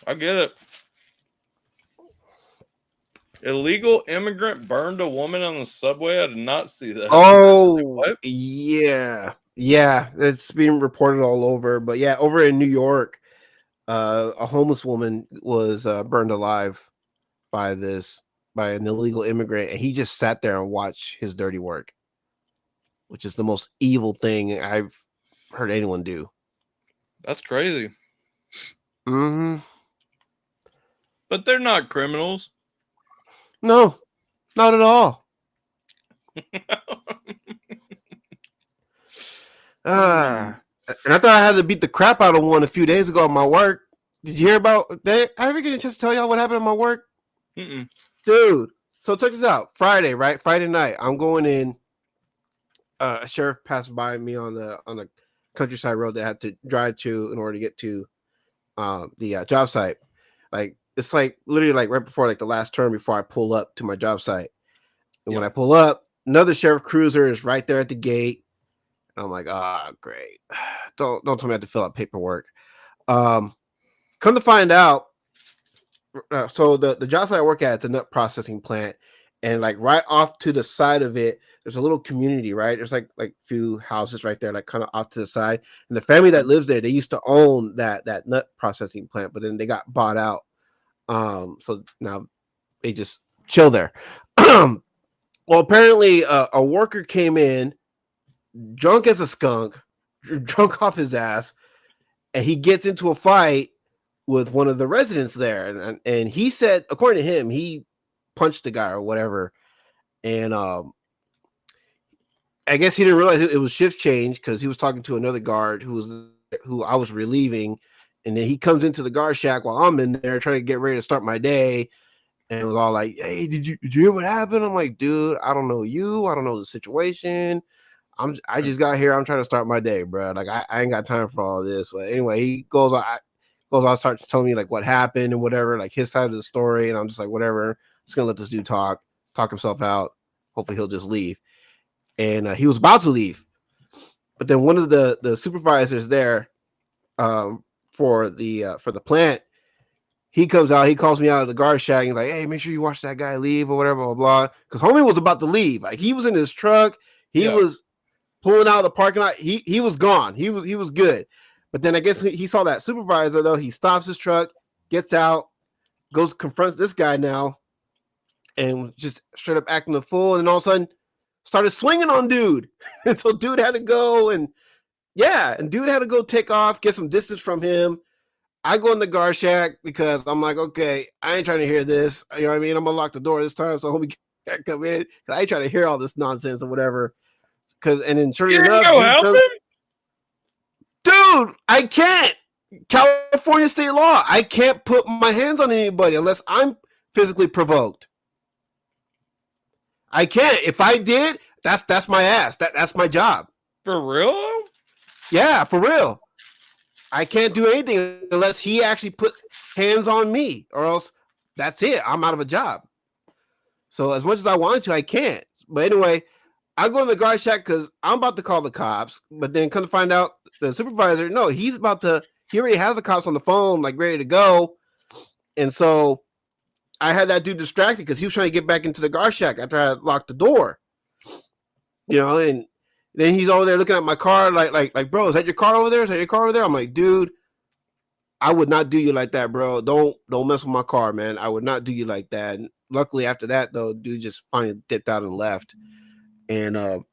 I get it. Illegal immigrant burned a woman on the subway. I did not see that. Oh, yeah. It's being reported all over. But yeah, over in New York, a homeless woman was burned alive by an illegal immigrant, and he just sat there and watched his dirty work, which is the most evil thing I've heard anyone do. That's crazy. Mm-hmm. But they're not criminals. No, not at all. And I thought I had to beat the crap out of one a few days ago at my work. Did you hear about that? I ever get a chance to tell y'all what happened at my work? Dude, so check this out. Friday night, I'm going in. A sheriff passed by me on the countryside road that I had to drive to in order to get to the job site. Like it's like literally like right before like the last turn before I pull up to my job site. And when I pull up, another sheriff cruiser is right there at the gate. And I'm like, great. Don't tell me I have to fill out paperwork. Come to find out, so the job site I work at, it's a nut processing plant, and like right off to the side of it, there's a little community, right? There's like few houses right there, like kind of off to the side. And the family that lives there, they used to own that nut processing plant, but then they got bought out. So now they just chill there. Well, apparently a worker came in drunk as a skunk, drunk off his ass, and he gets into a fight with one of the residents there. And he said, according to him, he punched the guy or whatever. And I guess he didn't realize it was shift change because he was talking to another guard who I was relieving. And then he comes into the guard shack while I'm in there trying to get ready to start my day. And it was all like, hey, did you hear what happened? I'm like, dude, I don't know you. I don't know the situation. I just got here. I'm trying to start my day, bro. Like I ain't got time for all this. But anyway, he goes on, starts telling me like what happened and whatever, like his side of the story. And I'm just like, whatever. I'm just gonna let this dude talk himself out. Hopefully he'll just leave. And he was about to leave, but then one of the supervisors there, for the plant, he comes out, he calls me out of the guard shack. He's like, hey, make sure you watch that guy leave or whatever, blah, blah, blah. Because homie was about to leave. Like he was in his truck. He was pulling out of the parking lot. He was gone. He was good. But then I guess he saw that supervisor though. He stops his truck, gets out, goes confronts this guy now, and just straight up acting the fool. And all of a sudden started swinging on dude. And so dude had to go and dude had to go take off, get some distance from him. I go in the guard shack because I'm like, okay, I ain't trying to hear this. You know what I mean? I'm gonna lock the door this time so homie can't come in. I ain't trying to hear all this nonsense or whatever. And then sure enough, dude, I can't. California state law. I can't put my hands on anybody unless I'm physically provoked. I can't. If I did, that's my ass. That's my job. For real? Yeah, for real. I can't do anything unless he actually puts hands on me, or else that's it. I'm out of a job. So as much as I wanted to, I can't. But anyway, I go in the guard shack because I'm about to call the cops. But then come to find out, the supervisor, no, he already has the cops on the phone, like ready to go. And so I had that dude distracted because he was trying to get back into the guard shack after I locked the door. You know, and then he's over there looking at my car like, bro, is that your car over there? Is that your car over there? I'm like, dude, I would not do you like that, bro. Don't mess with my car, man. I would not do you like that. luckily after that though, dude just finally dipped out and left. And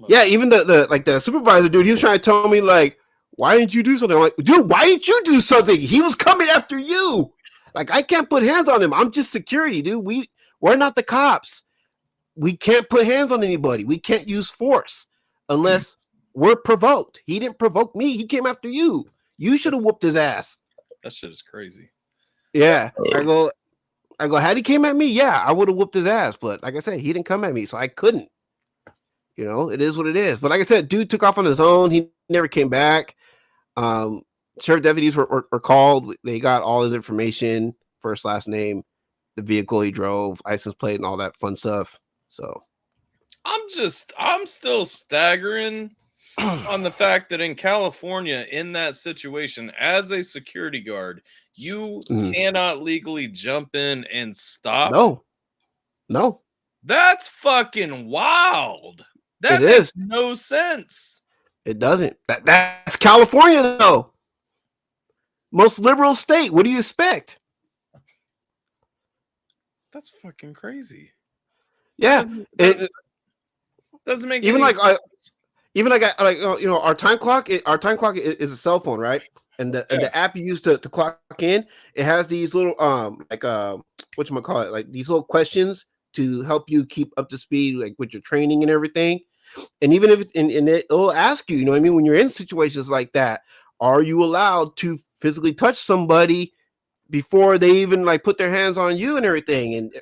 yeah, even the supervisor dude, he was trying to tell me like, why didn't you do something? I'm like, dude, why didn't you do something? He was coming after you. Like, I can't put hands on him. I'm just security, dude. We're not the cops. We can't put hands on anybody. We can't use force unless we're provoked. He didn't provoke me. He came after you. You should have whooped his ass. That shit is crazy. Yeah. I go, had he came at me, yeah, I would have whooped his ass. But like I said, he didn't come at me, so I couldn't. You know, it is what it is. But like I said, dude took off on his own. He never came back. Sheriff deputies were called. They got all his information, first, last name, the vehicle he drove, license plate, and all that fun stuff. So I'm still staggering on the fact that in California, in that situation, as a security guard, you cannot legally jump in and stop. No. That's fucking wild. That it makes is. no sense. It doesn't. That's California, though. Most liberal state. What do you expect? That's fucking crazy. Yeah. It doesn't make even any like sense. You know, our time clock is a cell phone, right? And the app you use to clock in, it has these little whatchamacallit, like these little questions to help you keep up to speed, like with your training and everything. And even if it'll ask you, you know what I mean, when you're in situations like that, are you allowed to physically touch somebody before they even like put their hands on you and everything? And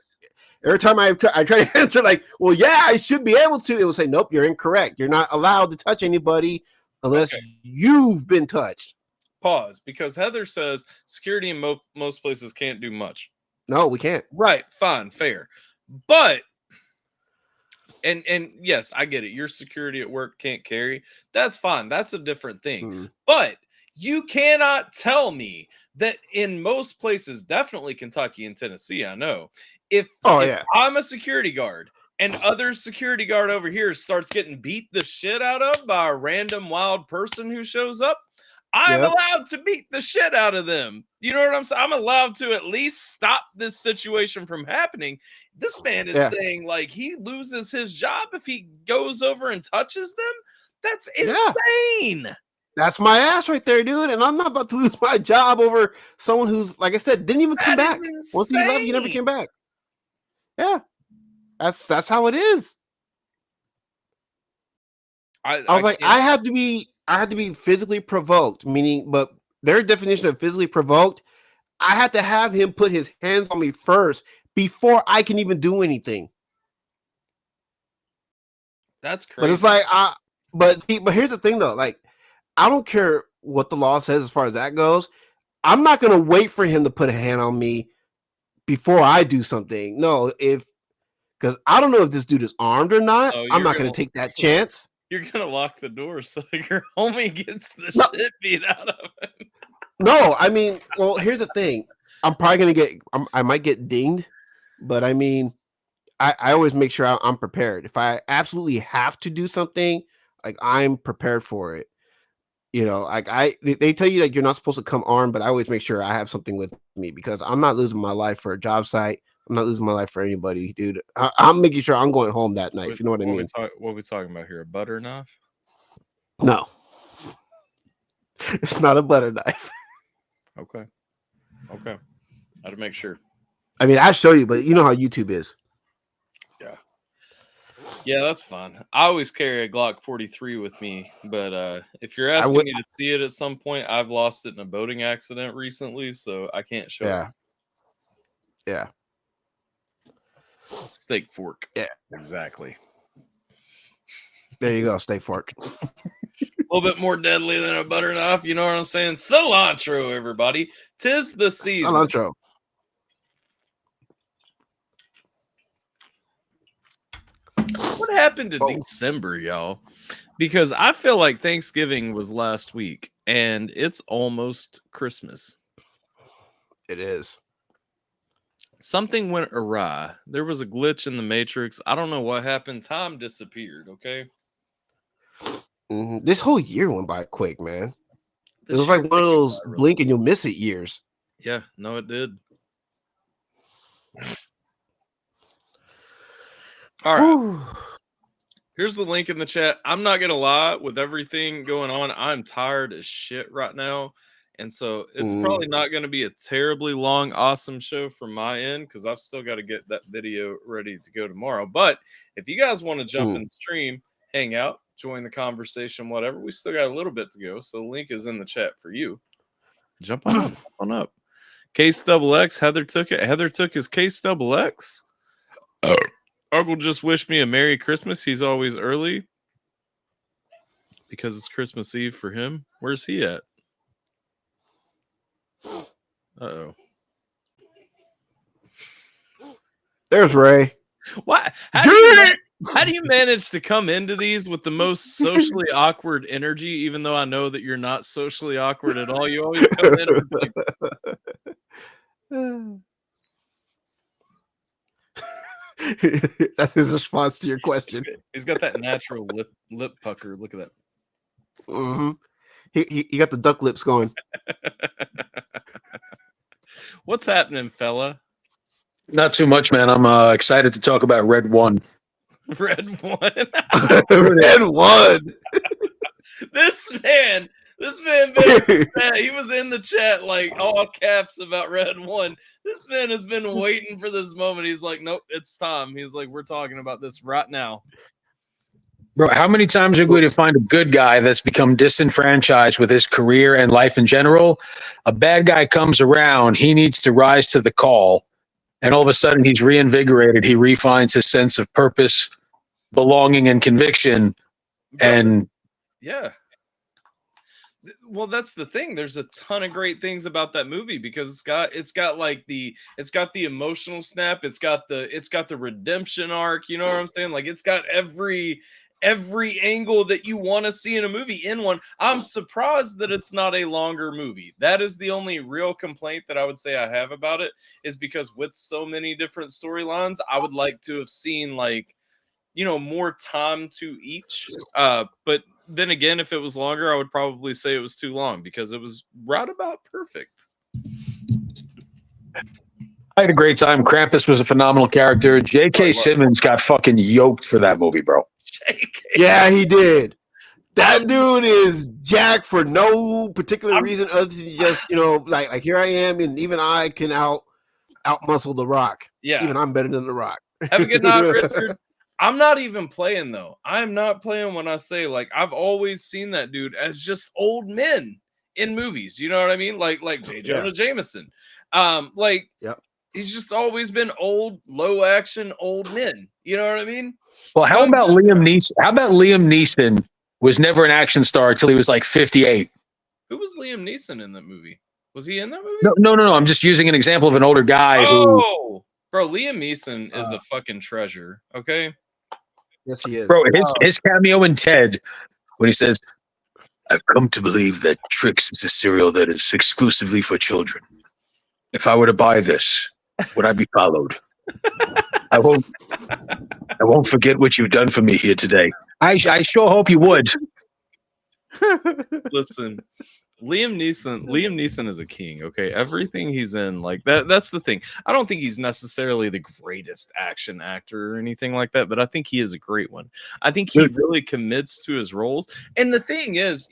every time I try to answer like, well, yeah, I should be able to, it will say, nope, you're incorrect. You're not allowed to touch anybody unless you've been touched. Pause, because Heather says security in most places can't do much. No, we can't. Right, fine, fair. But and yes, I get it. Your security at work can't carry. That's fine. That's a different thing. But you cannot tell me that in most places, definitely Kentucky and Tennessee, I know, if I'm a security guard and other security guard over here starts getting beat the shit out of by a random wild person who shows up, I'm allowed to beat the shit out of them. You know what I'm saying? I'm allowed to at least stop this situation from happening. This man is saying like he loses his job if he goes over and touches them. That's insane. That's my ass right there, dude. And I'm not about to lose my job over someone who's, like I said, didn't even come back. Once he left, he never came back. Yeah. That's how it is. I was like, I had to be physically provoked, meaning, but their definition of physically provoked, I had to have him put his hands on me first before I can even do anything. That's crazy. But it's like, but here's the thing though, like, I don't care what the law says as far as that goes. I'm not going to wait for him to put a hand on me before I do something. No, because I don't know if this dude is armed or not. I'm not going to take that chance. You're going to lock the door so your homie gets the shit beat out of him. No, I mean, well, here's the thing. I'm probably going to I might get dinged, but I mean, I always make sure I'm prepared. If I absolutely have to do something, like I'm prepared for it. You know, like they tell you that you're not supposed to come armed, but I always make sure I have something with me because I'm not losing my life for a job site. I'm not losing my life for anybody, dude. I'm making sure I'm going home that night. If you know what I mean. What are we talking about here? A butter knife? No, it's not a butter knife. Okay. I had to make sure. I mean, I show you, but you know how YouTube is. Yeah, that's fine. I always carry a Glock 43 with me, but if you're asking me to see it at some point, I've lost it in a boating accident recently, so I can't show it. Yeah. Steak fork. Yeah. Exactly. There you go, steak fork. A little bit more deadly than a butter knife, you know what I'm saying? Cilantro, everybody. 'Tis the season. Cilantro. What happened to December, y'all? Because I feel like Thanksgiving was last week, and it's almost Christmas. It is. Something went awry. There was a glitch in the Matrix. I don't know what happened. Time disappeared, okay? This whole year went by quick, man. It was like one of those blink and you'll miss it years. Yeah, no, it did. All right. Whew. Here's the link in the chat. I'm not gonna lie, with everything going on, I'm tired as shit right now. And so it's probably not going to be a terribly long, awesome show from my end because I've still got to get that video ready to go tomorrow. But if you guys want to jump in the stream, hang out, join the conversation, whatever, we still got a little bit to go. So the link is in the chat for you. Jump on up. Jump on up. Case double X. Heather took it. Heather took his case double X. Uncle just wished me a Merry Christmas. He's always early because it's Christmas Eve for him. Where's he at? Uh-oh. There's Ray. Why? How do you manage to come into these with the most socially awkward energy, even though I know that you're not socially awkward at all? You always come in and it's like... That's his response to your question. He's got that natural lip pucker. Look at that. Mm-hmm. He got the duck lips going. What's happening, fella? Not too much, man. I'm excited to talk about Red One. Red One. Red One. This man, he was in the chat like all caps about Red One. This man has been waiting for this moment. He's like, nope, it's time. He's like, we're talking about this right now. Bro, how many times are we going to find a good guy that's become disenfranchised with his career and life in general? A bad guy comes around, he needs to rise to the call, and all of a sudden he's reinvigorated. He refines his sense of purpose, belonging, and conviction. And yeah. Well, that's the thing. There's a ton of great things about that movie because it's got the emotional snap. It's got the redemption arc. You know what I'm saying? Like it's got every angle that you want to see in a movie in one. I'm surprised that it's not a longer movie. That is the only real complaint that I would say I have about it, is because with so many different storylines, I would like to have seen more time to each. But then again, if it was longer, I would probably say it was too long because it was right about perfect. I had a great time. Krampus was a phenomenal character. J.K. Simmons got fucking yoked for that movie, bro. Yeah, he did. That dude is jacked for no particular reason other than just, like here I am, and even I can out muscle The Rock. Yeah. Even I'm better than The Rock. Have a good night, Richard. I'm not even playing, though. I'm not playing when I say, I've always seen that dude as just old men in movies. You know what I mean? Like J. Jonah Jameson. He's just always been old, low action, old men. You know what I mean? Well, how about Liam Neeson? How about Liam Neeson was never an action star until he was like 58? Who was Liam Neeson in that movie? Was he in that movie? No. I'm just using an example of an older guy who... Bro, Liam Neeson is a fucking treasure, okay? Yes, he is. Bro, his cameo in Ted, when he says, I've come to believe that Trix is a cereal that is exclusively for children. If I were to buy this, would I be followed? I won't forget what you've done for me here today. I sure hope you would. Listen, Liam Neeson is a king, okay? Everything he's in, like that's the thing. I don't think he's necessarily the greatest action actor or anything like that, but I think he is a great one. I think he really commits to his roles. And the thing is,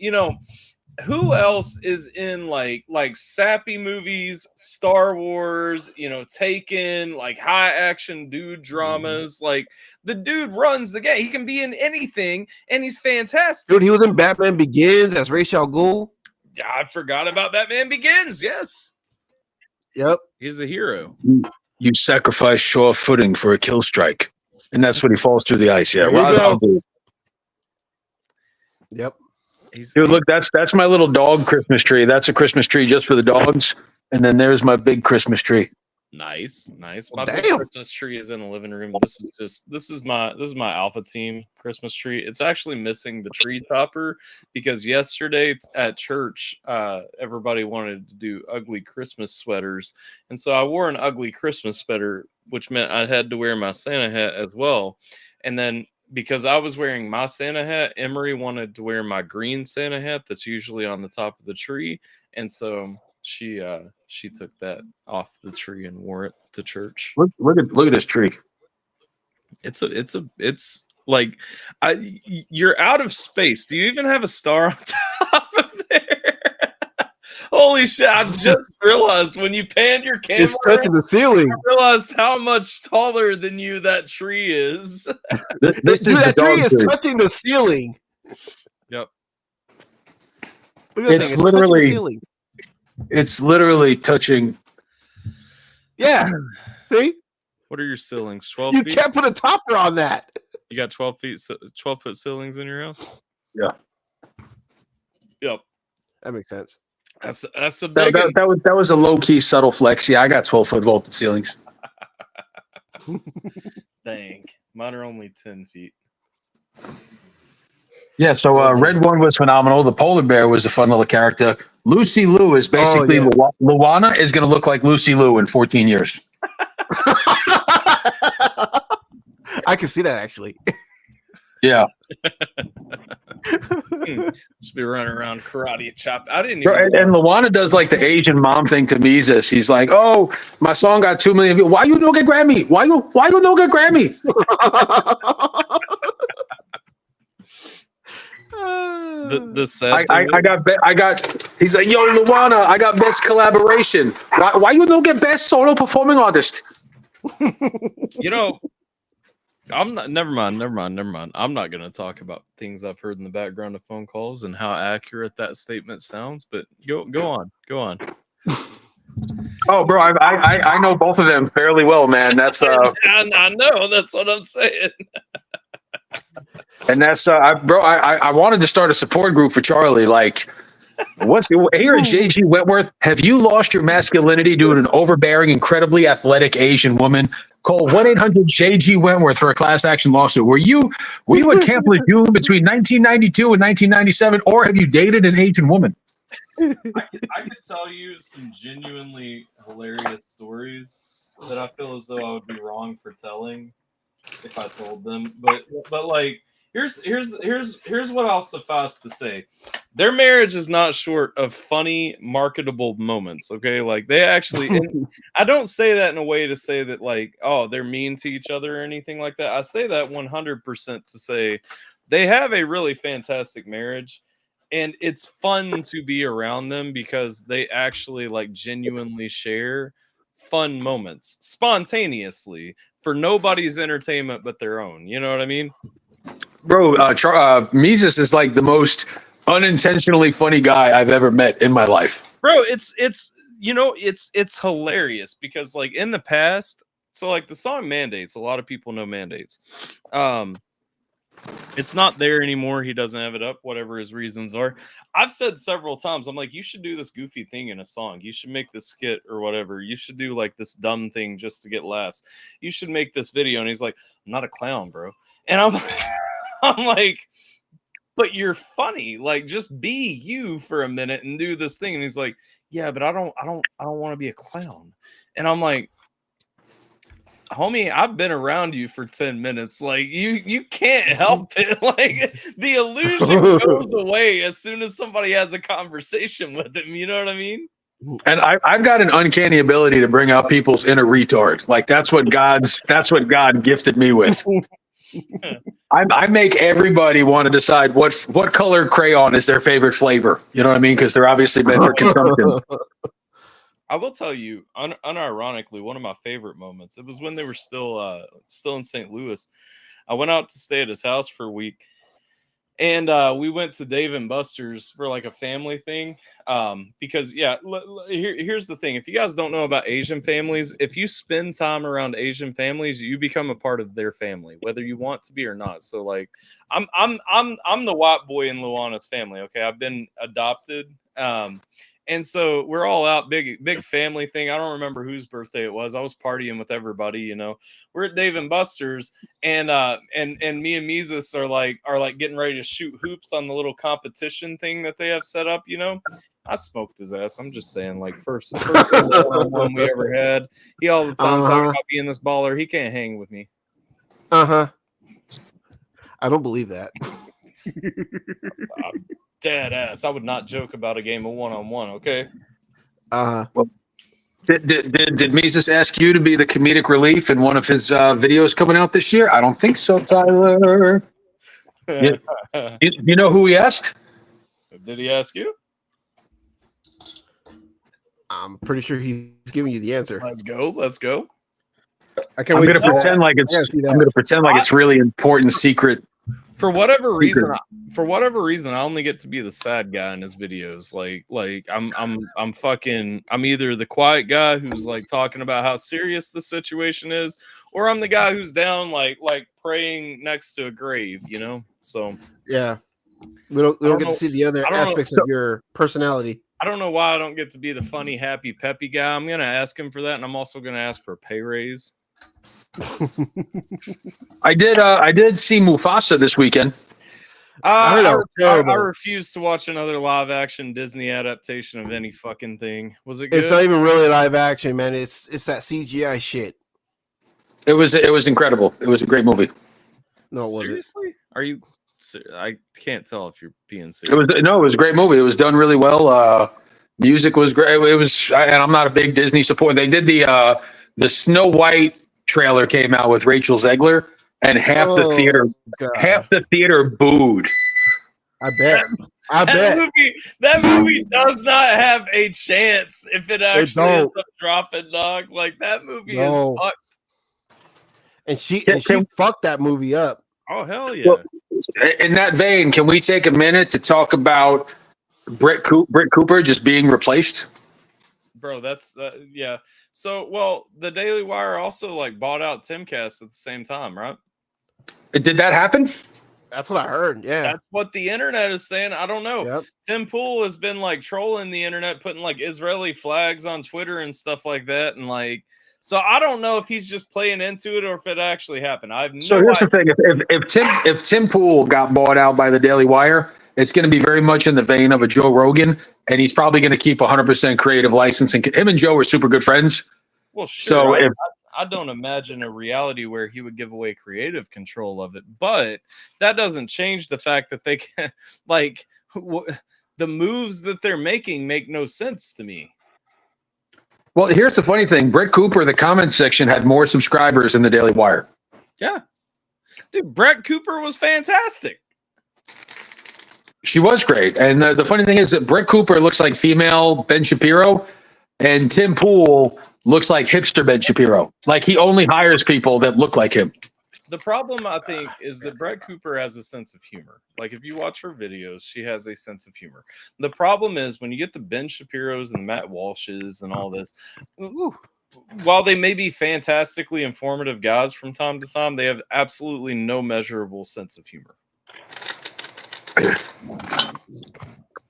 who else is in like sappy movies, Star Wars, Taken, like high action dude dramas? Like the dude runs the game. He can be in anything and he's fantastic. Dude, he was in Batman Begins as Ra's al Ghul. I forgot about Batman Begins. Yes. Yep. He's a hero. You sacrifice sure footing for a kill strike. And that's when he falls through the ice. Yeah. Yep. Dude, look, that's my little dog Christmas tree. That's a Christmas tree just for the dogs. And then there's my big Christmas tree. Nice. My big Christmas tree is in the living room. This is my Alpha Team Christmas tree. It's actually missing the tree topper because yesterday at church, everybody wanted to do ugly Christmas sweaters, and so I wore an ugly Christmas sweater, which meant I had to wear my Santa hat as well. And then because I was wearing my Santa hat, Emery wanted to wear my green Santa hat that's usually on the top of the tree, and so she took that off the tree and wore it to church. Look at this tree. It's like you're out of space. Do you even have a star on top of there? Holy shit! I just realized when you panned your camera, It's touching the ceiling. I realized how much taller than you that tree is. This Dude, is the that tree dog is tree. touching the ceiling. Yep. Look at that It's thing. literally- touching the ceiling. It's literally touching. Yeah. See? What are your ceilings? 12 You feet? can't put a topper on that. You got 12-foot ceilings in your house? Yeah. Yep. That makes sense. That's a big one. That was a low key subtle flex. Yeah, I got 12-foot vaulted ceilings. Dang. Mine are only 10 feet. Yeah, so Red One was phenomenal. The polar bear was a fun little character. Lucy Liu is basically yeah. Luana is going to look like Lucy Liu in 14 years. I can see that actually. Yeah. Just be running around karate chop. I didn't Bro, even. and Luana does like the Asian mom thing to Mises. He's like, "Oh, my song got 2 million views. Why you don't get Grammy? Why you don't get Grammy?" The sad I thing got. He's like, "Yo, Luana, I got best collaboration. Why you don't get best solo performing artist?" you know, I'm not. Never mind. I'm not going to talk about things I've heard in the background of phone calls and how accurate that statement sounds. But go on. Oh, bro, I know both of them fairly well, man. That's I know. That's what I'm saying. and that's I wanted to start a support group for Charlie. Like, here at JG Wentworth? Have you lost your masculinity due to an overbearing, incredibly athletic Asian woman? Call 1-800-JG Wentworth for a class action lawsuit. Were you at Camp Lejeune between 1992 and 1997, or have you dated an Asian woman? I could tell you some genuinely hilarious stories that I feel as though I would be wrong for telling if I told them. But like here's what I'll suffice to say. Their marriage is not short of funny, marketable moments. Okay, like they actually. And I don't say that in a way to say that like, oh, they're mean to each other or anything like that. I say that 100% to say they have a really fantastic marriage. And it's fun to be around them because they actually like genuinely share fun moments spontaneously for nobody's entertainment but their own. You know what I mean? Bro, Mises is like the most unintentionally funny guy I've ever met in my life. Bro, it's hilarious because like in the past, so like the song Mandates, a lot of people know Mandates. It's not there anymore. He doesn't have it up, whatever his reasons are. I've said several times, I'm like, you should do this goofy thing in a song. You should make this skit or whatever. You should do like this dumb thing just to get laughs. You should make this video. And he's like, I'm not a clown, bro. And I'm like, but you're funny. Like, just be you for a minute and do this thing. And he's like, yeah, but I don't want to be a clown. And I'm like, homie, I've been around you for 10 minutes. Like you can't help it. Like the illusion goes away as soon as somebody has a conversation with him. You know what I mean? And I've got an uncanny ability to bring out people's inner retard. Like that's what God gifted me with. I make everybody want to decide what color crayon is their favorite flavor. You know what I mean? Because they're obviously meant for consumption. I will tell you, unironically, one of my favorite moments. It was when they were still in St. Louis. I went out to stay at his house for a week, and we went to Dave and Buster's for like a family thing. Because here's the thing: if you guys don't know about Asian families, if you spend time around Asian families, you become a part of their family, whether you want to be or not. So like, I'm the white boy in Luana's family. Okay, I've been adopted. And so we're all out, big family thing. I don't remember whose birthday it was. I was partying with everybody, you know. We're at Dave and Buster's, and me and Mises are like getting ready to shoot hoops on the little competition thing that they have set up, you know. I smoked his ass. I'm just saying, like first one we ever had. He all the time talking about being this baller. He can't hang with me. I don't believe that. Dead ass. I would not joke about a game of one-on-one. Okay. Did Mises ask you to be the comedic relief in one of his videos coming out this year? I don't think so, Tyler. You know who he asked? Did he ask you? I'm pretty sure he's giving you the answer. Let's go. Let's go. I can't I'm wait gonna to see pretend that. like I it's. gotta see that. I'm gonna pretend like it's really important secret. For whatever reason, I only get to be the sad guy in his videos. Like I'm either the quiet guy who's like talking about how serious the situation is, or I'm the guy who's down like praying next to a grave, you know? So Yeah, we don't get to see the other I don't know. aspects of your personality. I don't know why I don't get to be the funny, happy, peppy guy. I'm gonna ask him for that, and I'm also gonna ask for a pay raise. I did see Mufasa this weekend. I heard that was I terrible. refuse to watch another live action Disney adaptation of any fucking thing. Was it good? It's not even really live action, man. It's that CGI shit. It was incredible. It was a great movie. No, it wasn't. Seriously? Are you? I can't tell if you're being serious. It was a great movie. It was done really well. Music was great. It was, and I'm not a big Disney supporter. They did the Snow White trailer came out with Rachel Zegler, and half the theater booed. I bet. That movie does not have a chance if it actually ends up dropping, dog. Like that movie is fucked. And she fucked that movie up. Oh hell yeah! Well, in that vein, can we take a minute to talk about Britt Cooper just being replaced? Bro, that's yeah. So, well, the Daily Wire also like bought out Timcast at the same time, right? Did that happen? That's what I heard. Yeah, that's what the internet is saying. I don't know. Yep. Tim Pool has been like trolling the internet, putting like Israeli flags on Twitter and stuff like that, and like. So I don't know if he's just playing into it or if it actually happened. Here's the thing: if Tim Pool got bought out by the Daily Wire, it's going to be very much in the vein of a Joe Rogan, and he's probably going to keep 100% creative licensing. Him and Joe are super good friends. Well, sure. So I don't imagine a reality where he would give away creative control of it, but that doesn't change the fact that they can the moves that they're making make no sense to me. Well, here's the funny thing. Britt Cooper, the comments section, had more subscribers than the Daily Wire. Yeah. Dude, Britt Cooper was fantastic. She was great. And the funny thing is that Britt Cooper looks like female Ben Shapiro, and Tim Pool looks like hipster Ben Shapiro. Like he only hires people that look like him. The problem, I think, is that Britt Cooper has a sense of humor. Like, if you watch her videos, she has a sense of humor. The problem is when you get the Ben Shapiros and Matt Walshes and all this, while they may be fantastically informative guys from time to time, they have absolutely no measurable sense of humor.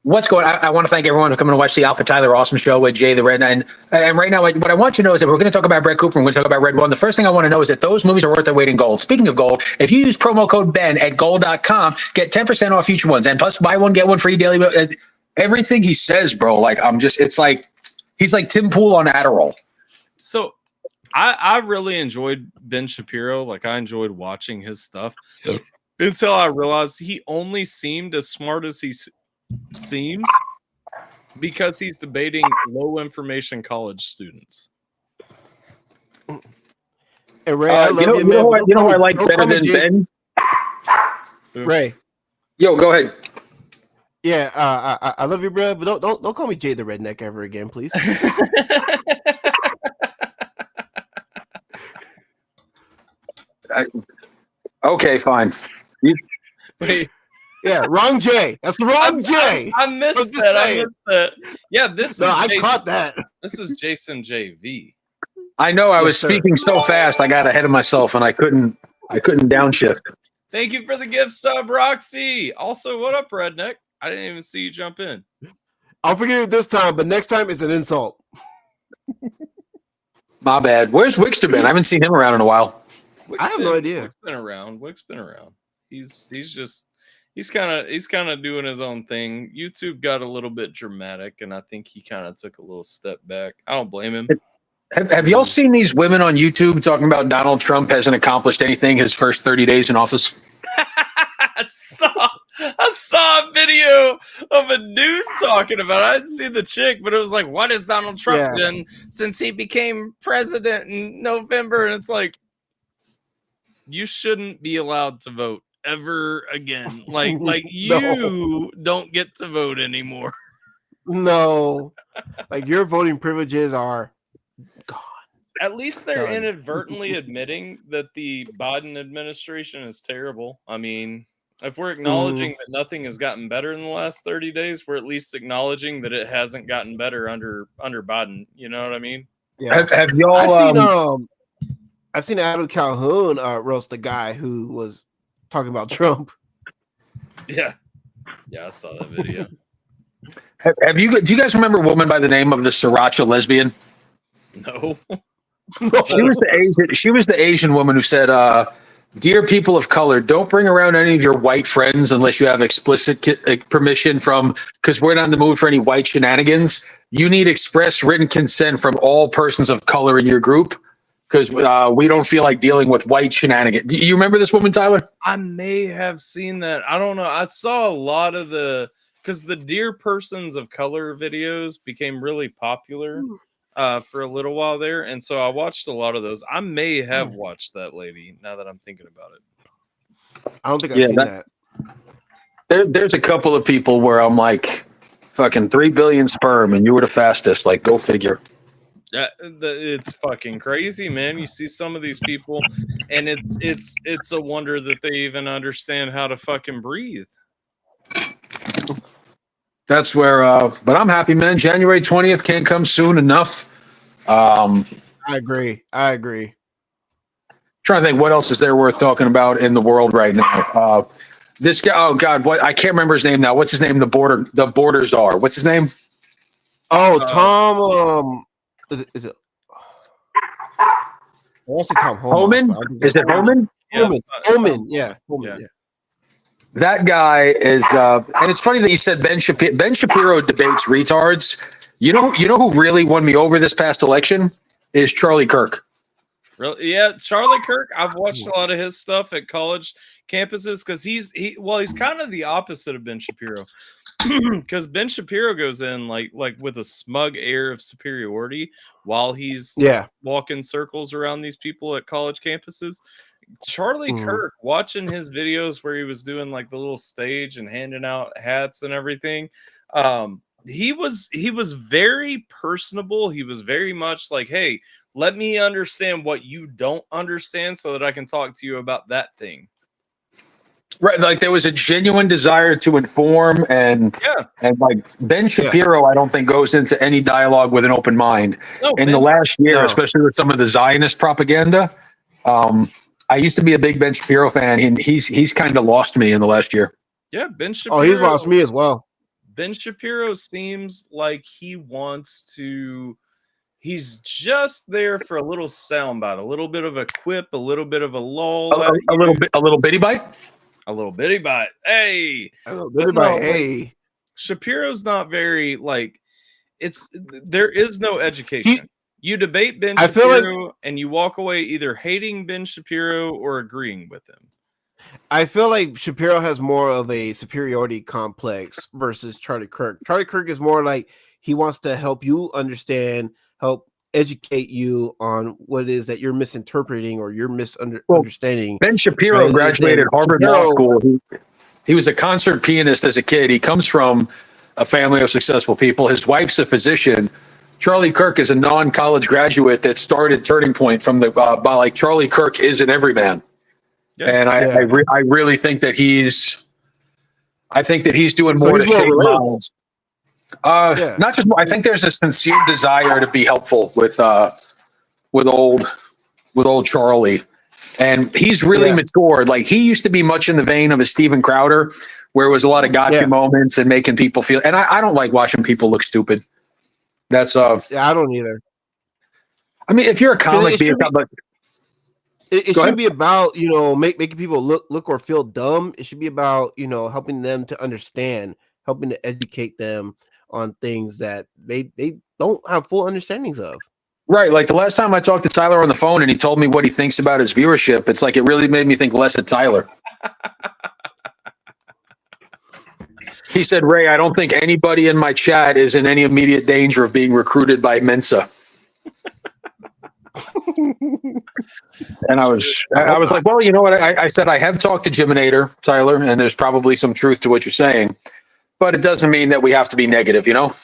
What's going on? I want to thank everyone for coming to watch the AlphaTyler Awesome Show with Jay the Red. And right now, what I want you to know is that we're going to talk about Britt Cooper and we're going to talk about Red One. The first thing I want to know is that those movies are worth their weight in gold. Speaking of gold, if you use promo code BEN at gold.com, get 10% off future ones. And plus, buy one, get one free daily. Everything he says, bro, like, it's like, he's like Tim Pool on Adderall. So I really enjoyed Ben Shapiro. Like, I enjoyed watching his stuff until I realized he only seemed as smart as he seems because he's debating low information college students. Hey, Ray, I love you, man. You know who I like better than Ben? Ray. Yo, go ahead. Yeah, I love you, bro, but don't call me Jay the Redneck ever again, please. Okay, fine. Wait. Yeah, wrong Jay. That's the wrong Jay. I missed that. I missed that. Yeah, I caught that. This is Jason JV. I know. I was speaking so fast, I got ahead of myself, and I couldn't downshift. Thank you for the gift sub, Roxy. Also, what up, Redneck? I didn't even see you jump in. I'll forgive it this time, but next time it's an insult. My bad. Where's Wickster been? I haven't seen him around in a while. I have no idea. Wick's been around. Wick's been around. He's kind of doing his own thing. YouTube got a little bit dramatic, and I think he kind of took a little step back. I don't blame him. Have y'all seen these women on YouTube talking about Donald Trump hasn't accomplished anything his first 30 days in office? I saw a video of a dude talking about it. I didn't see the chick, but it was like, what has Donald Trump done since he became president in November? And it's like, you shouldn't be allowed to vote ever again. Like you don't get to vote anymore. No. Like your voting privileges are gone. At least they're inadvertently admitting that the Biden administration is terrible. I mean, if we're acknowledging that nothing has gotten better in the last 30 days, we're at least acknowledging that it hasn't gotten better under Biden. You know what I mean? Yeah. Have y'all? I've seen Adam Calhoun roast a guy who was talking about Trump. Yeah, I saw that video. Do you guys remember a woman by the name of the Sriracha lesbian? No. She was the Asian woman who said, "Dear people of color, don't bring around any of your white friends unless you have explicit permission from, because we're not in the mood for any white shenanigans. You need express written consent from all persons of color in your group, because we don't feel like dealing with white shenanigans." Do you remember this woman, Tyler? I may have seen that. I don't know. I saw a lot of because the Dear Persons of Color videos became really popular for a little while there. And so I watched a lot of those. I may have watched that lady now that I'm thinking about it. I don't think I've seen that. There's a couple of people where I'm like, fucking 3 billion sperm and you were the fastest. Like, go figure. It's fucking crazy, man. You see some of these people and it's a wonder that they even understand how to fucking breathe. That's where, but I'm happy, man. January 20th can't come soon enough. I agree. Trying to think what else is there worth talking about in the world right now. This guy, oh God, what I can't remember his name now. What's his name? The border czar. What's his name? Oh, Tom. Is it? I want to say Tom Homan. Is it Homan? Homan. Yeah. Homan. Yeah. That guy is, and it's funny that you said Ben Shapiro. Ben Shapiro debates retards. You know who really won me over this past election is Charlie Kirk. Really? Yeah, Charlie Kirk. I've watched a lot of his stuff at college campuses because he's kind of the opposite of Ben Shapiro. Because Ben Shapiro goes in like with a smug air of superiority while he's walking circles around these people at college campuses. Charlie Kirk, watching his videos where he was doing like the little stage and handing out hats and everything, he was very personable. He was very much like, hey, let me understand what you don't understand so that I can talk to you about that thing. Right, like there was a genuine desire to inform, and like Ben Shapiro, I don't think goes into any dialogue with an open mind. No, in the last year, especially with some of the Zionist propaganda, I used to be a big Ben Shapiro fan, and he's kind of lost me in the last year. Yeah, Ben Shapiro. Oh, he's lost me as well. Ben Shapiro seems like he wants to. He's just there for a little soundbite, a little bit of a quip, a little bit of a lull, a little bitty bite. A little bitty bite. Hey. A little bitty bite. Hey. Shapiro's not very there is no education. You debate Ben Shapiro and you walk away either hating Ben Shapiro or agreeing with him. I feel like Shapiro has more of a superiority complex versus Charlie Kirk. Charlie Kirk is more like he wants to help you understand, help educate you on what it is that you're misinterpreting or you're misunderstanding. Ben Shapiro graduated Harvard Law School. He was a concert pianist as a kid. He comes from a family of successful people. His wife's a physician. Charlie Kirk is a non-college graduate that started Turning Point from the like Charlie Kirk is an everyman. Yeah. And I really think that he's doing more to shape minds. Not just I think there's a sincere desire to be helpful with old Charlie, and he's really matured. Like he used to be much in the vein of a Steven Crowder, where it was a lot of gotcha moments and making people feel. And I don't like watching people look stupid. That's I don't either. I mean, if you're a comic, it shouldn't be about making people look or feel dumb. It should be about helping them to understand, helping to educate them on things that they don't have full understandings of. Right. Like the last time I talked to Tyler on the phone and he told me what he thinks about his viewership, it's like it really made me think less of Tyler. He said, Ray, I don't think anybody in my chat is in any immediate danger of being recruited by Mensa. And I was like, well, you know what? I said, I have talked to Jiminator, Tyler, and there's probably some truth to what you're saying, but it doesn't mean that we have to be negative, you know?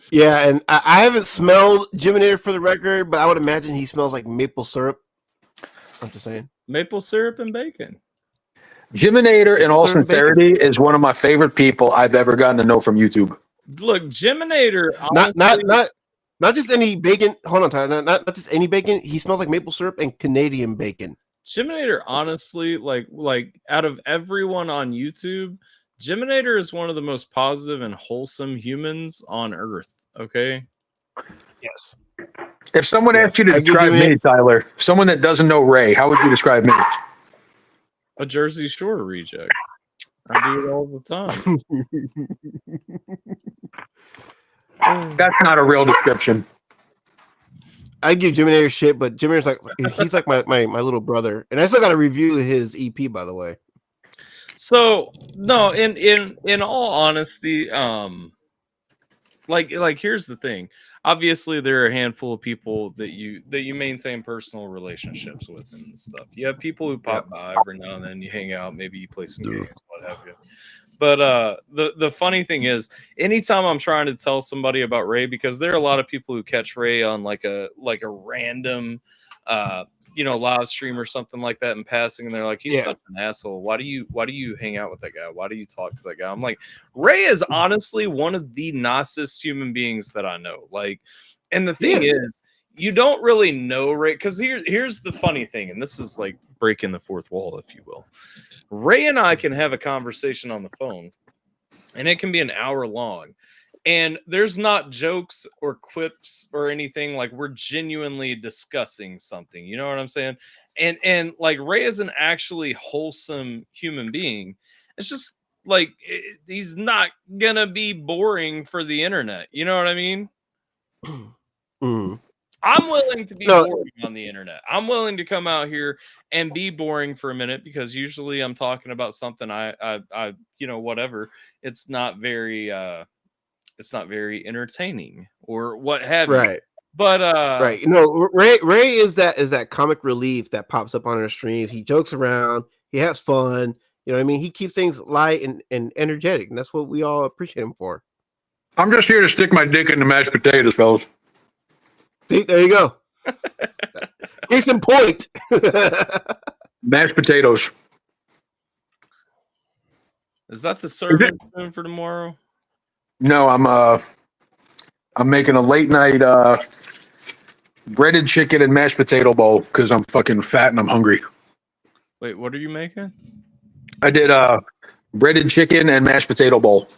Yeah, and I haven't smelled Jiminator for the record, but I would imagine he smells like maple syrup. I'm just saying. Maple syrup and bacon. Jiminator, in all sincerity, is one of my favorite people I've ever gotten to know from YouTube. Look, Jiminator. Honestly, not just any bacon. Hold on, Tyler. Not just any bacon. He smells like maple syrup and Canadian bacon. Jiminator, honestly, like out of everyone on YouTube, Jiminator is one of the most positive and wholesome humans on Earth. Okay. Yes. If someone asked you to describe me, Tyler, someone that doesn't know Ray, how would you describe me? A Jersey Shore reject. I do it all the time. That's not a real description. I give Jiminator shit, but Jiminator's like he's like my little brother, and I still got to review his EP, by the way. So no, in all honesty, like here's the thing. Obviously, there are a handful of people that you maintain personal relationships with and stuff. You have people who pop by every now and then. You hang out, maybe you play some games, what have you. But the funny thing is, anytime I'm trying to tell somebody about Ray, because there are a lot of people who catch Ray on like a random live stream or something like that in passing, and they're like, he's such an asshole. Why do you hang out with that guy? Why do you talk to that guy? I'm like, Ray is honestly one of the nicest human beings that I know. Like, and the thing is, you don't really know Ray, because here's the funny thing, and this is like breaking the fourth wall, if you will. Ray and I can have a conversation on the phone, and it can be an hour long. And there's not jokes or quips or anything. Like, we're genuinely discussing something. You know what I'm saying? And like, Ray is an actually wholesome human being. It's just like, he's not gonna be boring for the internet. You know what I mean? I'm willing to be boring on the internet. I'm willing to come out here and be boring for a minute, because usually I'm talking about something I whatever. It's not very entertaining or what have you. But right. Ray is that comic relief that pops up on our streams. He jokes around, he has fun. You know what I mean? He keeps things light and energetic, and that's what we all appreciate him for. I'm just here to stick my dick in the mashed potatoes, fellas. See, there you go. Case in point. Mashed potatoes. Is that the serving spoon for tomorrow? No, I'm making a late night breaded chicken and mashed potato bowl because I'm fucking fat and I'm hungry. Wait, what are you making? I did breaded chicken and mashed potato bowl.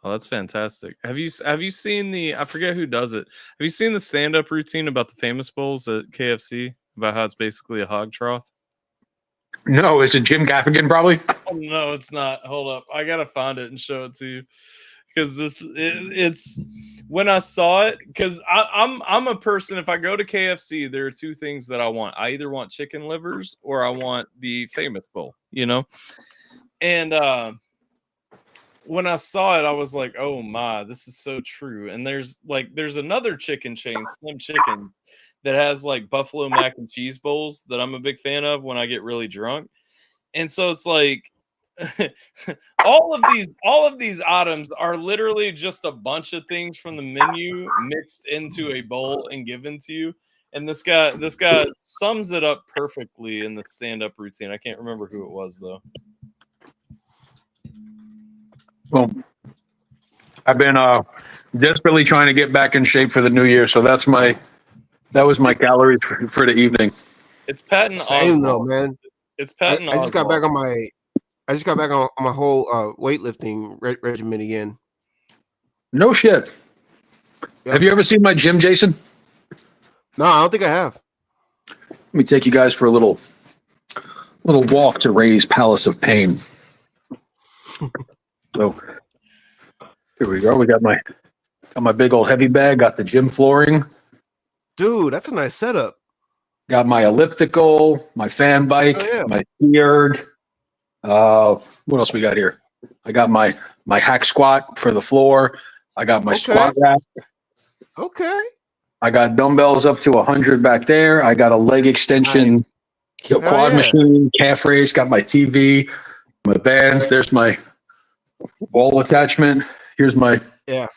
Oh, that's fantastic. Have you seen I forget who does it. Have you seen the stand-up routine about the famous bowls at KFC, about how it's basically a hog trough? No, is it Jim Gaffigan probably? Oh, no, it's not. Hold up. I got to find it and show it to you. Because it's when I saw it, because I'm a person, if I go to KFC, there are two things that I want. I either want chicken livers or I want the famous bowl, And when I saw it, I was like, oh my, this is so true. And there's another chicken chain, Slim Chickens, that has like buffalo mac and cheese bowls that I'm a big fan of when I get really drunk. And so it's like, all of these items are literally just a bunch of things from the menu mixed into a bowl and given to you. And this guy sums it up perfectly in the stand-up routine. I can't remember who it was though. Well, I've been desperately trying to get back in shape for the new year, so that was my calories for the evening. It's Patton Same though, man. It's Patton. I just got back on my whole weightlifting regimen again. No shit. Yep. Have you ever seen my gym, Jason? No, I don't think I have. Let me take you guys for a little walk to Ray's Palace of Pain. So here we go. We got my big old heavy bag. Got the gym flooring. Dude, that's a nice setup. Got my elliptical, my fan bike, my ski erg. What else we got here? I got my hack squat for the floor. I got my Okay. squat rack. Okay. I got dumbbells up to 100 back there. I got a leg extension, quad yeah. machine, calf raise. Got my TV, my bands. There's my wall attachment. Here's my Yeah.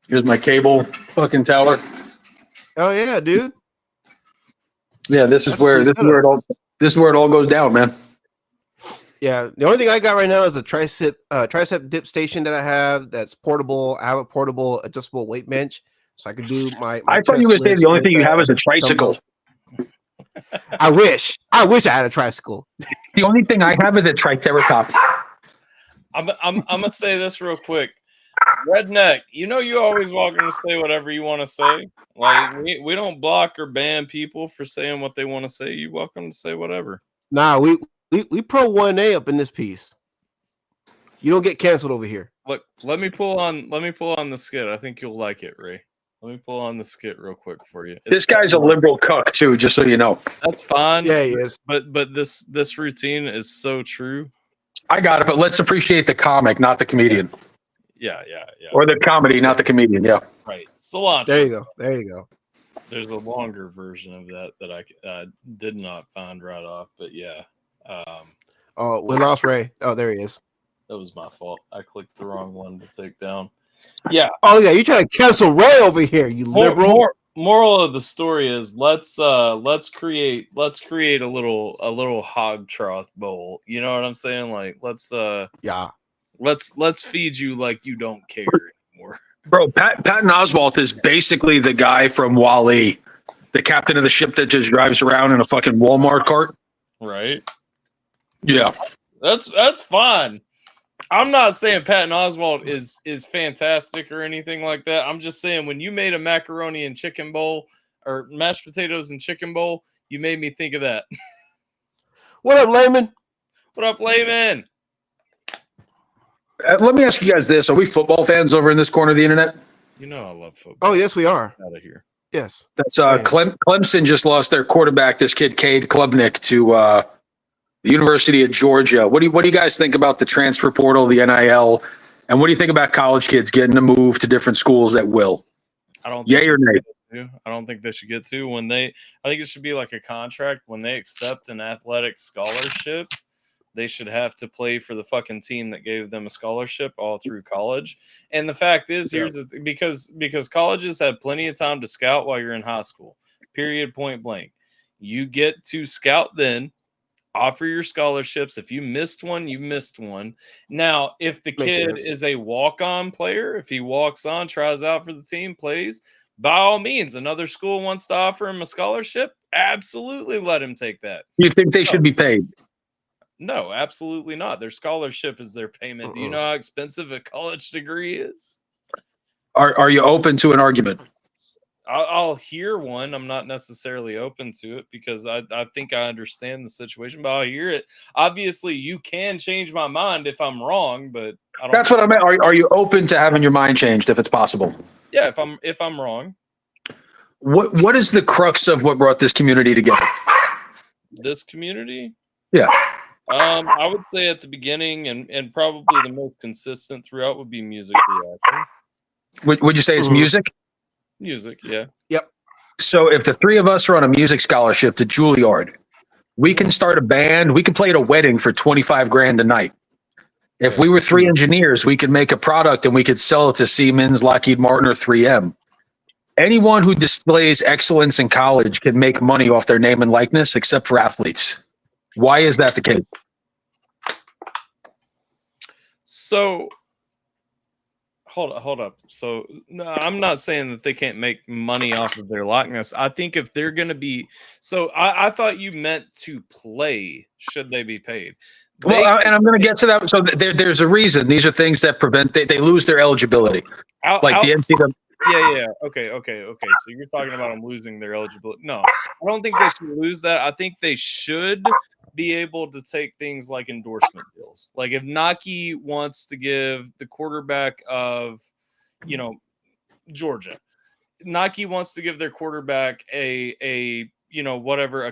Here's my cable fucking tower. Oh yeah, dude. Yeah, this is That's a where sweet this is where it all goes down, man. Yeah, the only thing I got right now is a tricep dip station that I have that's portable. I have a portable adjustable weight bench, so I can do my I thought you were going to say chest the only lifts thing you with, have is a tricycle. dumbbells. I wish I had a tricycle. The only thing I have is a triceratops. I'm gonna say this real quick. Redneck, you know you always welcome to say whatever you want to say. Like we don't block or ban people for saying what they want to say. You're welcome to say whatever. Nah, we pro 1A up in this piece. You don't get canceled over here. Look, let me pull on the skit. I think you'll like it, Ray. Let me pull on the skit real quick for you. This guy's a liberal cuck too, just so you know. That's fine. Yeah, he is. But this routine is so true. I got it, but let's appreciate the comic, not the comedian. Yeah. Or the comedy, not the comedian. Yeah. Right. Cilantro. There you go. There's a longer version of that I did not find right off, but yeah. Oh, we lost Ray. Oh, there he is. That was my fault. I clicked the wrong one to take down. Yeah. Oh yeah, you trying to cancel Ray over here, you liberal. Moral of the story is let's create a little hog trough bowl. You know what I'm saying? Like let's feed you like you don't care anymore. Bro, Patton Oswalt is basically the guy from Wall-E, the captain of the ship that just drives around in a fucking Walmart cart. Right? Yeah. That's fine. I'm not saying Patton Oswalt is fantastic or anything like that. I'm just saying when you made a macaroni and chicken bowl or mashed potatoes and chicken bowl, you made me think of that. What up, Layman? What up, Layman? Let me ask you guys this. Are we football fans over in this corner of the internet? You know I love football. Oh, yes, we are. Out of here. Yes. That's Clemson just lost their quarterback, this kid Cade Klubnik, to the University of Georgia. What do you guys think about the transfer portal, the NIL, and what do you think about college kids getting to move to different schools at will? I don't. Yay or nay? I don't think they should get to when they. I think it should be like a contract when they accept an athletic scholarship. They should have to play for the fucking team that gave them a scholarship all through college. And the fact is, because colleges have plenty of time to scout while you're in high school. Period. Point blank. You get to scout then. Offer your scholarships. If you missed one, you missed one. Now, if the kid is a walk-on player, if he walks on, tries out for the team, plays, by all means, another school wants to offer him a scholarship, absolutely let him take that. You think they should be paid? No, absolutely not. Their scholarship is their payment. Do you know how expensive a college degree is? Are you open to an argument? I'll hear one. I'm not necessarily open to it because I think I understand the situation, but I'll hear it. Obviously, you can change my mind if I'm wrong, but I don't. That's what I meant. Are you open to having your mind changed if it's possible? Yeah, if I'm wrong. What is the crux of what brought this community together? This community? Yeah. I would say at the beginning and probably the most consistent throughout would be music reaction. Would you say it's music? Music, yeah. Yep. So if the three of us are on a music scholarship to Juilliard, we can start a band. We can play at a wedding for $25,000 a night. If we were three engineers, we could make a product and we could sell it to Siemens, Lockheed Martin, or 3M. Anyone who displays excellence in college can make money off their name and likeness, except for athletes. Why is that the case? So hold up. So no, I'm not saying that they can't make money off of their likeness. I think if they're going to be, so I thought you meant to play. Should they be paid? And I'm going to get to that. So there's a reason. These are things that prevent they lose their eligibility, the NCAA. Yeah. Okay. So you're talking about them losing their eligibility. No, I don't think they should lose that. I think they should be able to take things like endorsement deals. Like if Nike wants to give the quarterback of, Georgia, Nike wants to give their quarterback a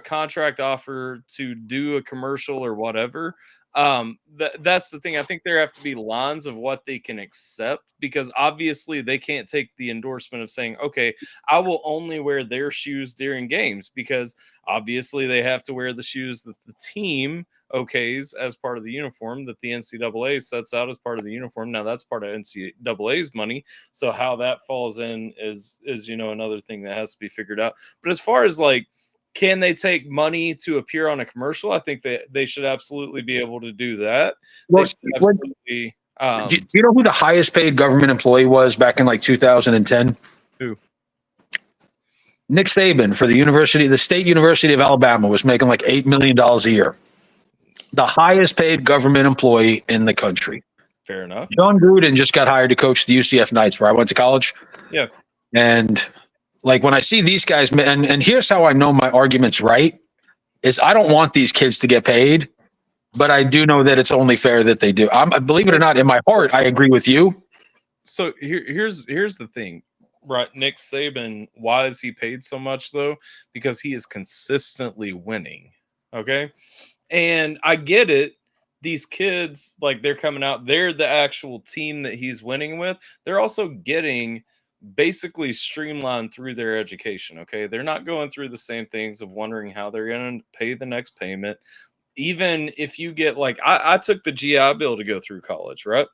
contract offer to do a commercial or whatever. That's the thing. I think there have to be lines of what they can accept, because obviously they can't take the endorsement of saying, okay, I will only wear their shoes during games, because obviously they have to wear the shoes that the team okays as part of the uniform, that the NCAA sets out as part of the uniform. Now that's part of NCAA's money. So how that falls in is another thing that has to be figured out. But as far as like, can they take money to appear on a commercial? I think that they should absolutely be able to do that. Well, They should absolutely. Do you know who the highest paid government employee was back in like 2010? Who? Nick Saban for the State University of Alabama was making like $8 million a year. The highest paid government employee in the country. Fair enough. John Gruden just got hired to coach the UCF Knights, where I went to college. Yeah. And like when I see these guys, and here's how I know my argument's right, is I don't want these kids to get paid, but I do know that it's only fair that they do. Believe it or not, in my heart, I agree with you. So here's the thing, right? Nick Saban, why is he paid so much though? Because he is consistently winning. Okay. And I get it. These kids, like, they're coming out, they're the actual team that he's winning with. They're also getting basically streamlined through their education. Okay. They're not going through the same things of wondering how they're going to pay the next payment. Even if you get like, I took the GI Bill to go through college, right?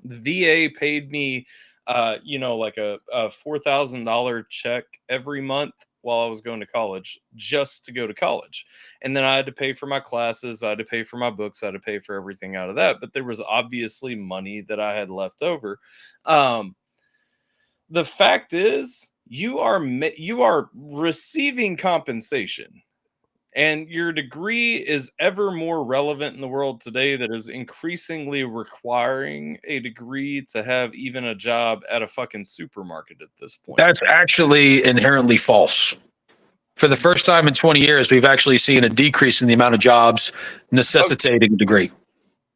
The VA paid me, like a $4,000 check every month while I was going to college, just to go to college. And then I had to pay for my classes. I had to pay for my books. I had to pay for everything out of that. But there was obviously money that I had left over. The fact is, you are receiving compensation. And your degree is ever more relevant in the world today, that is increasingly requiring a degree to have even a job at a fucking supermarket at this point. That's actually inherently false. For the first time in 20 years, we've actually seen a decrease in the amount of jobs necessitating a degree.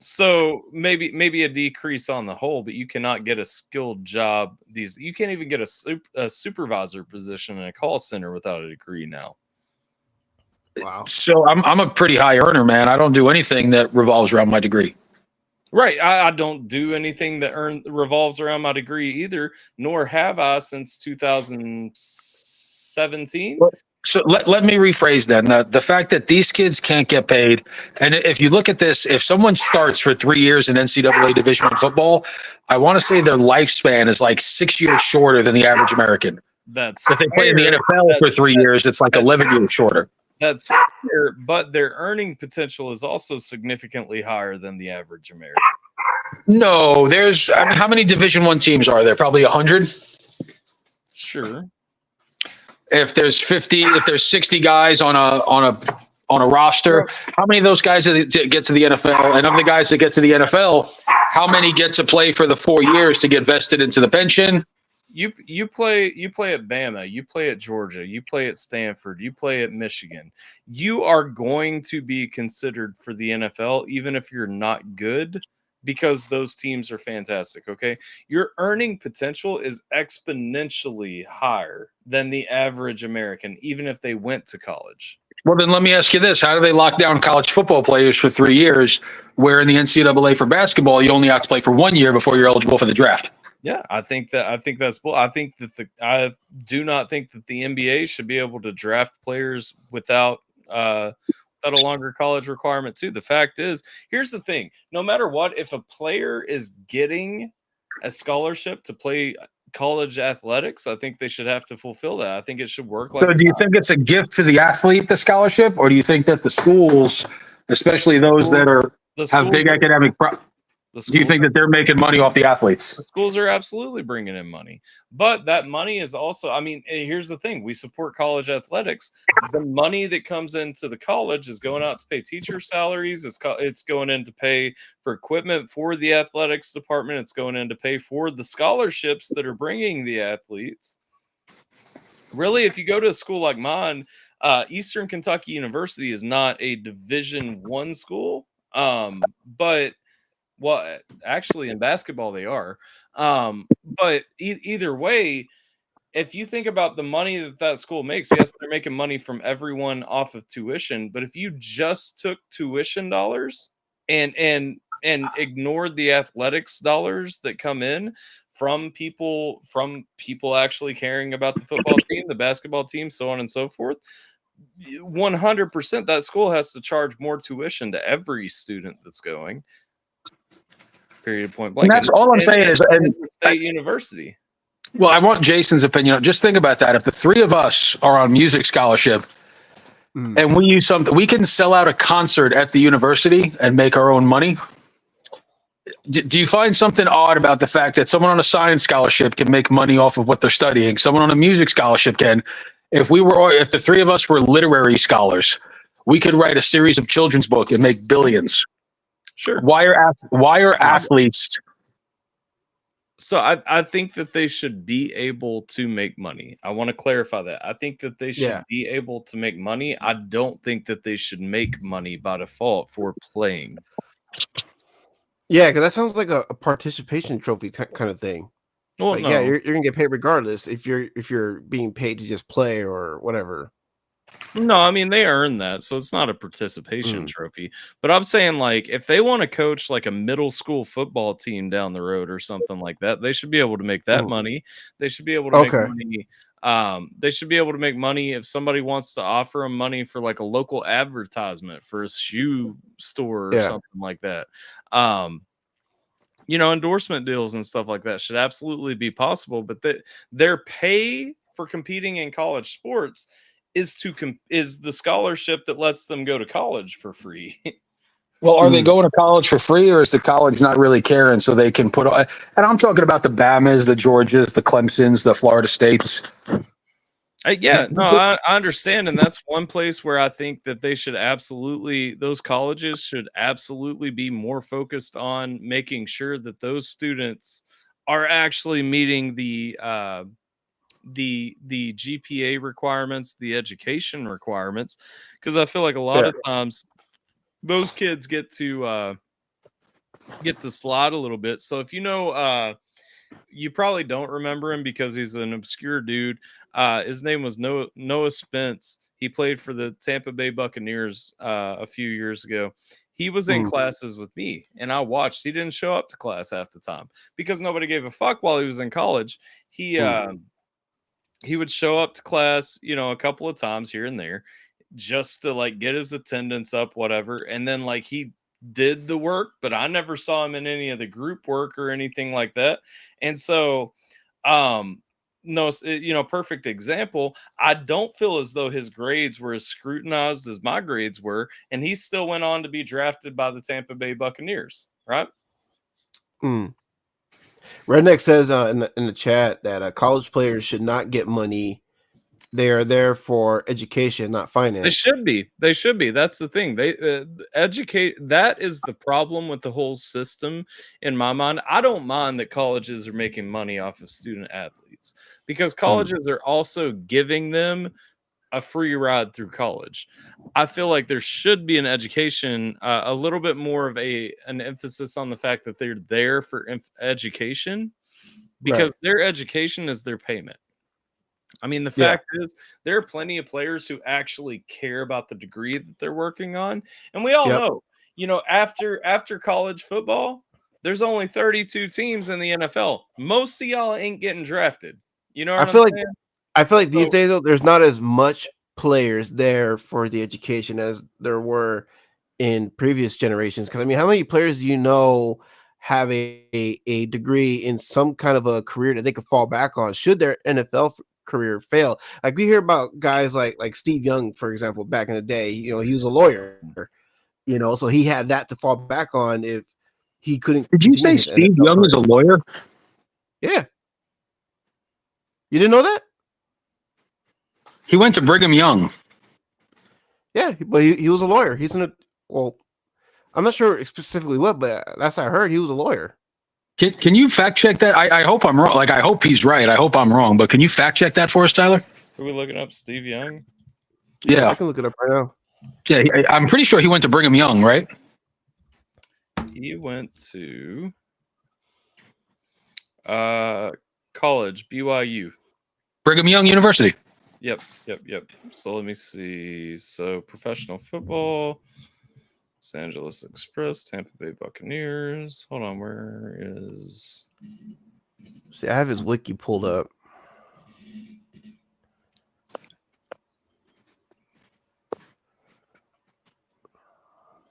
So maybe a decrease on the whole, but you cannot get a skilled job. You can't even get a supervisor position in a call center without a degree now. Wow. So I'm a pretty high earner, man. I don't do anything that revolves around my degree. Right. I don't do anything that revolves around my degree either, nor have I since 2017. So let me rephrase that. The fact that these kids can't get paid, and if you look at this, if someone starts for 3 years in NCAA Division I football, I want to say their lifespan is like 6 years shorter than the average American. That's if they play in the NFL for 3 years, it's like 11 years shorter. That's fair, but their earning potential is also significantly higher than the average American. No, how many Division I teams are there? Probably 100. Sure. If there's 60 guys on a roster, how many of those guys get to the NFL? And of the guys that get to the NFL, how many get to play for the 4 years to get vested into the pension? You play at Bama, you play at Georgia, you play at Stanford, you play at Michigan. You are going to be considered for the NFL, even if you're not good, because those teams are fantastic. Okay. Your earning potential is exponentially higher than the average American, even if they went to college. Well, then let me ask you this. How do they lock down college football players for 3 years, where in the NCAA for basketball, you only have to play for 1 year before you're eligible for the draft? Yeah, I think that's I do not think that the NBA should be able to draft players without a longer college requirement too. The fact is, here's the thing: no matter what, if a player is getting a scholarship to play college athletics, I think they should have to fulfill that. I think it should work like. So, do you think it's a gift to the athlete, the scholarship, or do you think that the schools, especially those that have big academic do you think that they're making money off the athletes? The schools are absolutely bringing in money, but that money is also, here's the thing. We support college athletics. The money that comes into the college is going out to pay teacher salaries. It's going in to pay for equipment for the athletics department. It's going in to pay for the scholarships that are bringing the athletes. Really, if you go to a school like mine, Eastern Kentucky University is not a Division I school, but well, actually, in basketball, they are. But either way, if you think about the money that school makes, yes, they're making money from everyone off of tuition. But if you just took tuition dollars and ignored the athletics dollars that come in from people actually caring about the football team, the basketball team, so on and so forth. 100% that school has to charge more tuition to every student that's going. Period. Point blank. And that's all I'm saying is, and it's a state university. well, I want Jason's opinion. Just think about that. If the three of us are on music scholarship and we use something, we can sell out a concert at the university and make our own money. Do you find something odd about the fact that someone on a science scholarship can make money off of what they're studying? Someone on a music scholarship can. If the three of us were literary scholars, we could write a series of children's book and make billions. Sure. Why are athletes? So I think that they should be able to make money. I want to clarify that. I think that they should be able to make money. I don't think that they should make money by default for playing. Yeah, because that sounds like a participation trophy kind of thing. Well, like, no. yeah, you're gonna get paid regardless if you're being paid to just play or whatever. No, I mean they earn that, so it's not a participation trophy. But I'm saying, like, if they want to coach like a middle school football team down the road or something like that, they should be able to make that money. They should be able to make money. They should be able to make money if somebody wants to offer them money for like a local advertisement for a shoe store or something like that. Endorsement deals and stuff like that should absolutely be possible. But their pay for competing in college sports is the scholarship that lets them go to college for free. Well, are they going to college for free, or is the college not really caring so they can put on? And I'm talking about the Bamas, the Georgias, the Clemsons, the Florida States. I understand. And that's one place where I think that those colleges should absolutely be more focused on making sure that those students are actually meeting the GPA requirements, the education requirements, because I feel like a lot of times those kids get to slide a little bit. So if you probably don't remember him because he's an obscure dude. His name was Noah Spence. He played for the Tampa Bay Buccaneers a few years ago. He was in classes with me, and I watched. He didn't show up to class half the time because nobody gave a fuck while he was in college. He would show up to class, a couple of times here and there just to like get his attendance up, whatever. And then like he did the work, but I never saw him in any of the group work or anything like that. And so, perfect example. I don't feel as though his grades were as scrutinized as my grades were, and he still went on to be drafted by the Tampa Bay Buccaneers, right? Redneck says in the chat that college players should not get money. They are there for education, not finance. They should be. That's the thing. They educate. That is the problem with the whole system. In my mind, I don't mind that colleges are making money off of student athletes because colleges are also giving them a free ride through college. I feel like there should be an education, a little bit more of an emphasis on the fact that they're there for education because their education is their payment. I mean, the fact is there are plenty of players who actually care about the degree that they're working on. And we all know, after college football, there's only 32 teams in the NFL. Most of y'all ain't getting drafted. You know what I'm saying? I feel like these days, though, there's not as much players there for the education as there were in previous generations. Because, I mean, how many players do you know have a degree in some kind of a career that they could fall back on should their NFL career fail? Like we hear about guys like Steve Young, for example, back in the day. He was a lawyer, so he had that to fall back on if he couldn't. Did you say Steve Young is a lawyer? Yeah. You didn't know that? He went to Brigham Young. Yeah, but he was a lawyer. I'm not sure specifically what, but that's what I heard. He was a lawyer. Can you fact check that? I hope I'm wrong. Like, I hope he's right. I hope I'm wrong. But can you fact check that for us, Tyler? Are we looking up Steve Young? Yeah, I can look it up right now. Yeah, I'm pretty sure he went to Brigham Young, right? He went to college, BYU. Brigham Young University. Yep. So let me see. So professional football. Los Angeles Express, Tampa Bay Buccaneers. Hold on, where is... See, I have his wiki pulled up.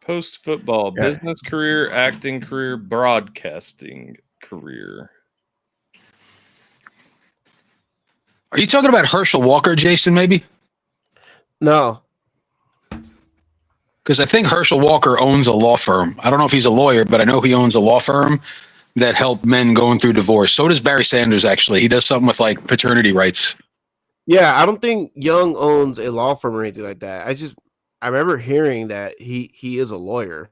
Post-football, Yeah. business career, acting career, broadcasting career. Are you talking about Herschel Walker, Jason, maybe? No. Because I think Herschel Walker owns a law firm. I don't know if he's a lawyer, but I know he owns a law firm that help men going through divorce. So does Barry Sanders, actually. He does something with like paternity rights. Yeah, I don't think Young owns a law firm or anything like that. I remember hearing that he is a lawyer.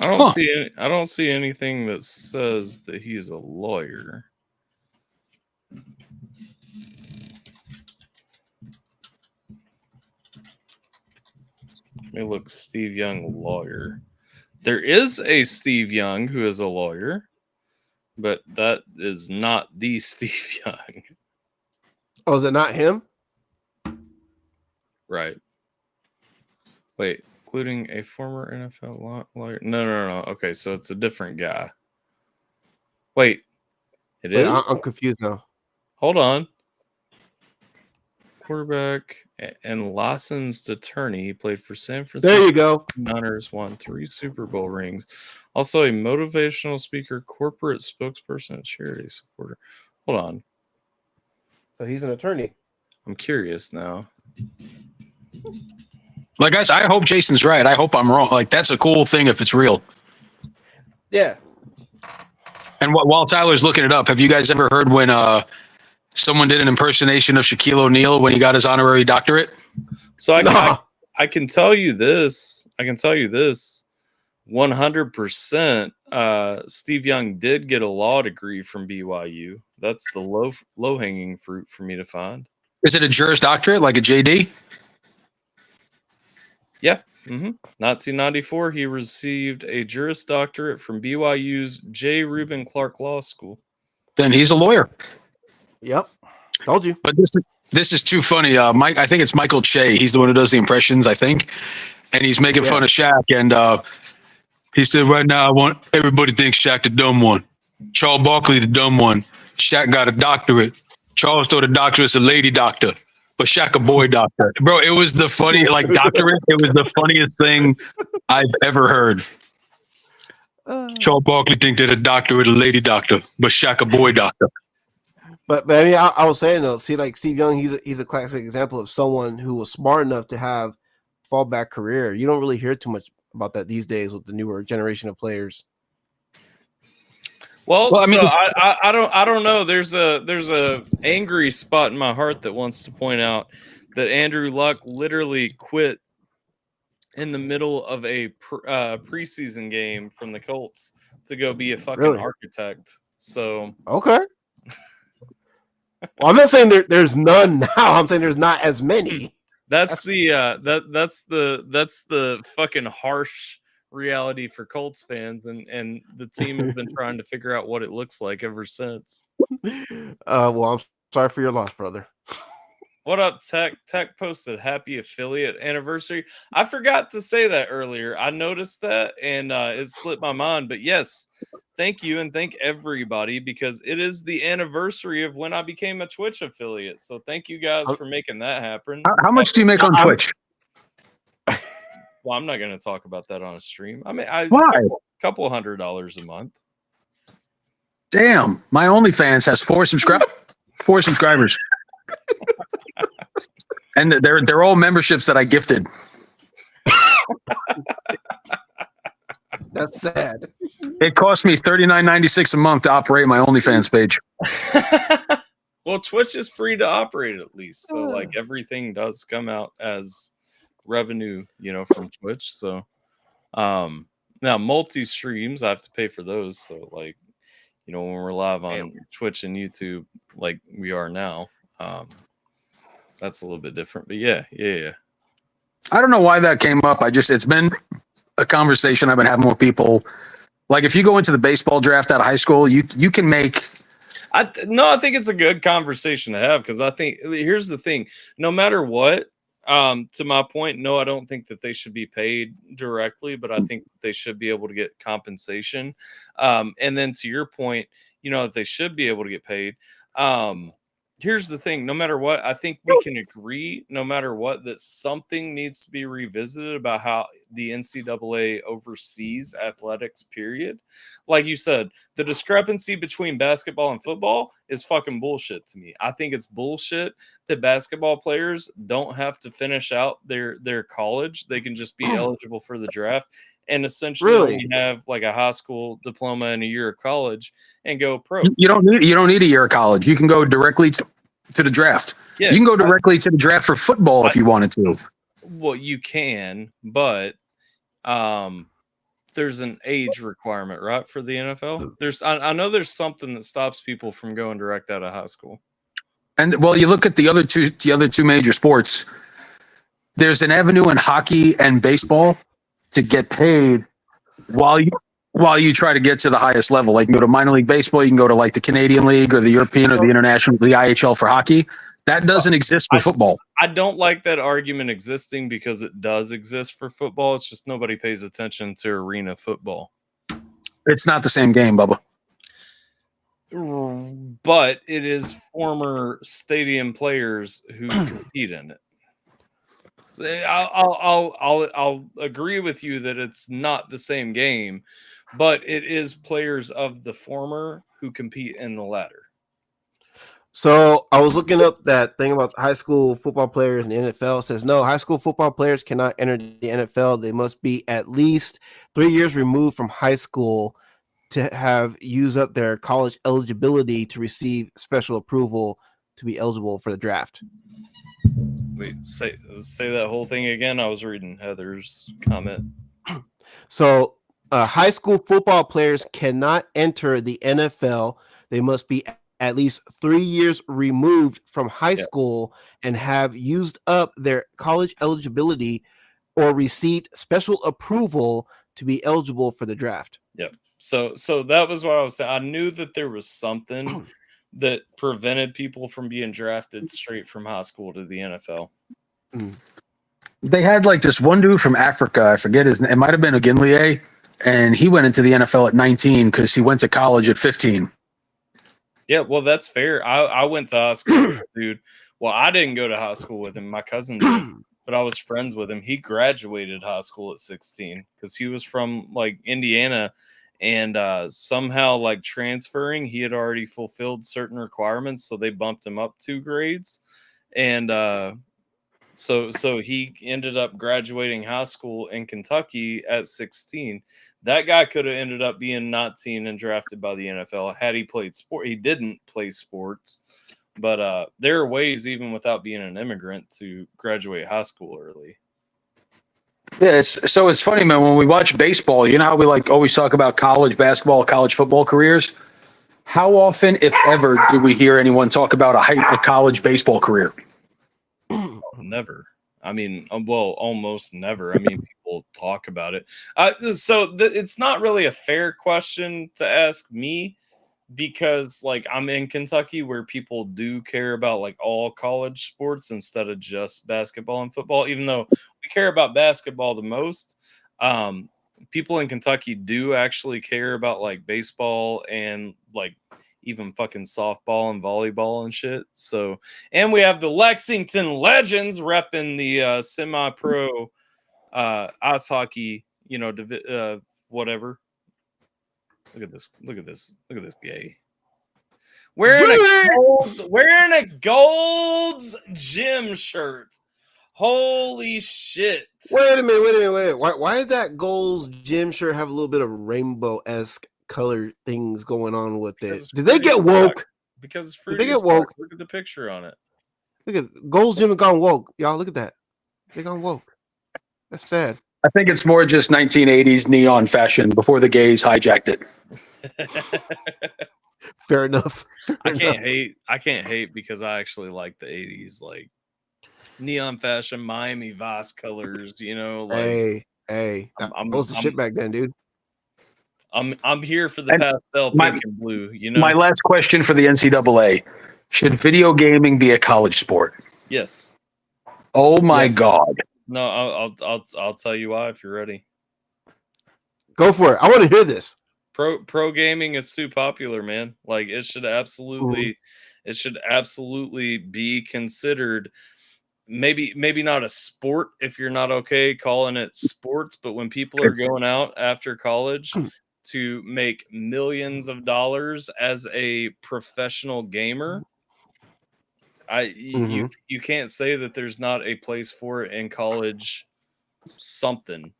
I don't see anything that says that he's a lawyer. Let me look. Steve Young, lawyer. There is a Steve Young who is a lawyer, but that is not the Steve Young. Oh, is it not him? Right. Wait, including a former NFL lawyer? No. Okay, so it's a different guy. Wait, it is? I'm confused now. Hold on. Quarterback and licensed attorney. He played for San Francisco. There you go. Niners, won 3 Super Bowl rings. Also a motivational speaker, corporate spokesperson, and charity supporter. Hold on. So he's an attorney. I'm curious now. Like, guys, I hope Jason's right. I hope I'm wrong. Like, that's a cool thing if it's real. Yeah. And while Tyler's looking it up, have you guys ever heard when someone did an impersonation of Shaquille O'Neal when he got his honorary doctorate? So I can tell you this. 100%. Steve Young did get a law degree from BYU. That's the low hanging fruit for me to find. Is it a Juris Doctorate, like a JD? Yeah. 1994, he received a Juris Doctorate from BYU's J. Reuben Clark Law School. Then he's a lawyer. Yep. Told you. But this is too funny. Mike, I think it's Michael Che. He's the one who does the impressions, I think. And he's making fun of Shaq. And he said, right now, I want everybody to think Shaq the dumb one. Charles Barkley the dumb one. Shaq got a doctorate. Charles thought a doctorate's a lady doctor. But Shaq a boy doctor. Bro, it was the funny, like, doctorate. It was the funniest thing I've ever heard. Charles Barkley think that a doctorate a lady doctor, but Shaq a boy doctor. But I mean, I was saying though, see, like Steve Young, he's a classic example of someone who was smart enough to have fallback career. You don't really hear too much about that these days with the newer generation of players. Well, I mean, so I don't know. There's a angry spot in my heart that wants to point out that Andrew Luck literally quit in the middle of a preseason game from the Colts to go be a fucking architect. So okay. Well, I'm not saying there's none now. I'm saying there's not as many. That's the fucking harsh reality for Colts fans, and the team has been trying to figure out what it looks like ever since. Well, I'm sorry for your loss, brother. What up, Tech? Tech posted happy affiliate anniversary. I forgot to say that earlier. I noticed that and it slipped my mind. But yes, thank you and thank everybody because it is the anniversary of when I became a Twitch affiliate. So thank you guys for making that happen. How much do you make on Twitch? Well, I'm not going to talk about that on a stream. I mean, why? Couple $100 a month. Damn, my OnlyFans has 4 subscribers. And they're all memberships that I gifted. That's sad. It cost me $39.96 a month to operate my OnlyFans page. Well, Twitch is free to operate at least, so like everything does come out as revenue, from Twitch. So, now multi streams, I have to pay for those. So, like, when we're live on Twitch and YouTube, like we are now. That's a little bit different, but yeah. I don't know why that came up. It's been a conversation I've been having with people. Like, if you go into the baseball draft out of high school, you can make. I think it's a good conversation to have because I think here's the thing: no matter what, To my point, no, I don't think that they should be paid directly, but I think they should be able to get compensation. And then to your point, that they should be able to get paid. Here's the thing, no matter what, I think we can agree, no matter what, that something needs to be revisited about how the NCAA oversees athletics, period. Like you said, the discrepancy between basketball and football is fucking bullshit to me. I think it's bullshit that basketball players don't have to finish out their college. They can just be eligible for the draft and essentially only have like a high school diploma and a year of college and go pro. You don't need a year of college. You can go directly to the draft. Yeah, you can go directly to the draft for football if you wanted to. Well, you can, but there's an age requirement, right, for the NFL. I know there's something that stops people from going direct out of high school. And well, you look at the other two major sports. There's an avenue in hockey and baseball to get paid while you try to get to the highest level. Like you can go to minor league baseball, you can go to like the Canadian League or the European or the international, the IHL for hockey. That doesn't exist for football. I don't like that argument existing because it does exist for football. It's just nobody pays attention to arena football. It's not the same game, Bubba. But it is former stadium players who compete in it. I'll agree with you that it's not the same game, but it is players of the former who compete in the latter. So I was looking up that thing about high school football players in the NFL. It says no, high school football players cannot enter the NFL. They must be at least 3 years removed from high school to have used up their college eligibility to receive special approval to be eligible for the draft. Wait, say that whole thing again. I was reading Heather's comment. So high school football players cannot enter the NFL. They must be at least 3 years removed from high school and have used up their college eligibility or received special approval to be eligible for the draft. Yep. So that was what I was saying. I knew that there was something that prevented people from being drafted straight from high school to the NFL. They had like this one dude from Africa. I forget his name. It might have been Ogunliye, and he went into the NFL at 19 because he went to college at 15. Yeah, well, that's fair. I went to high school with dude. Well, I didn't go to high school with him. My cousin did, but I was friends with him. He graduated high school at 16 because he was from like Indiana, and somehow like transferring, he had already fulfilled certain requirements, so they bumped him up 2 grades, and so he ended up graduating high school in Kentucky at 16. That guy could have ended up being 19 and drafted by the NFL had he played sport. He didn't play sports, but there are ways, even without being an immigrant, to graduate high school early. Yeah, so it's funny, man. When we watch baseball, you know how we like always talk about college basketball, college football careers. How often, if ever, do we hear anyone talk about a college baseball career? Never. I mean, well, almost never. I mean, people talk about it. It's not really a fair question to ask me because, like, I'm in Kentucky where people do care about, like, all college sports instead of just basketball and football. Even though we care about basketball the most, people in Kentucky do actually care about, like, baseball and, like, even fucking softball and volleyball and shit. So, and we have the Lexington Legends repping the semi-pro ice hockey, whatever. Look at this gay. Wearing a Gold's gym shirt. Holy shit. Wait a minute. Why did that Gold's gym shirt have a little bit of rainbow-esque color things going on with it? Did they get woke? Because it's fruity. Did they get woke? Look at the picture on it. Look at Gold's Gym gone woke. Y'all look at that. They gone woke. That's sad. I think it's more just 1980s neon fashion before the gays hijacked it. Fair enough. I can't hate because I actually like the 80s, like neon fashion, Miami Vice colors, like hey. That was the shit back then, dude. I'm here for the pastel pink and blue. My last question for the NCAA: should video gaming be a college sport? Yes. Oh my Yes. God. No, I'll tell you why if you're ready. Go for it. I want to hear this. Pro gaming is too popular, man. Like it should absolutely be considered. Maybe not a sport if you're not okay calling it sports, but when people are going out after college to make millions of dollars as a professional gamer, you can't say that there's not a place for it in college something.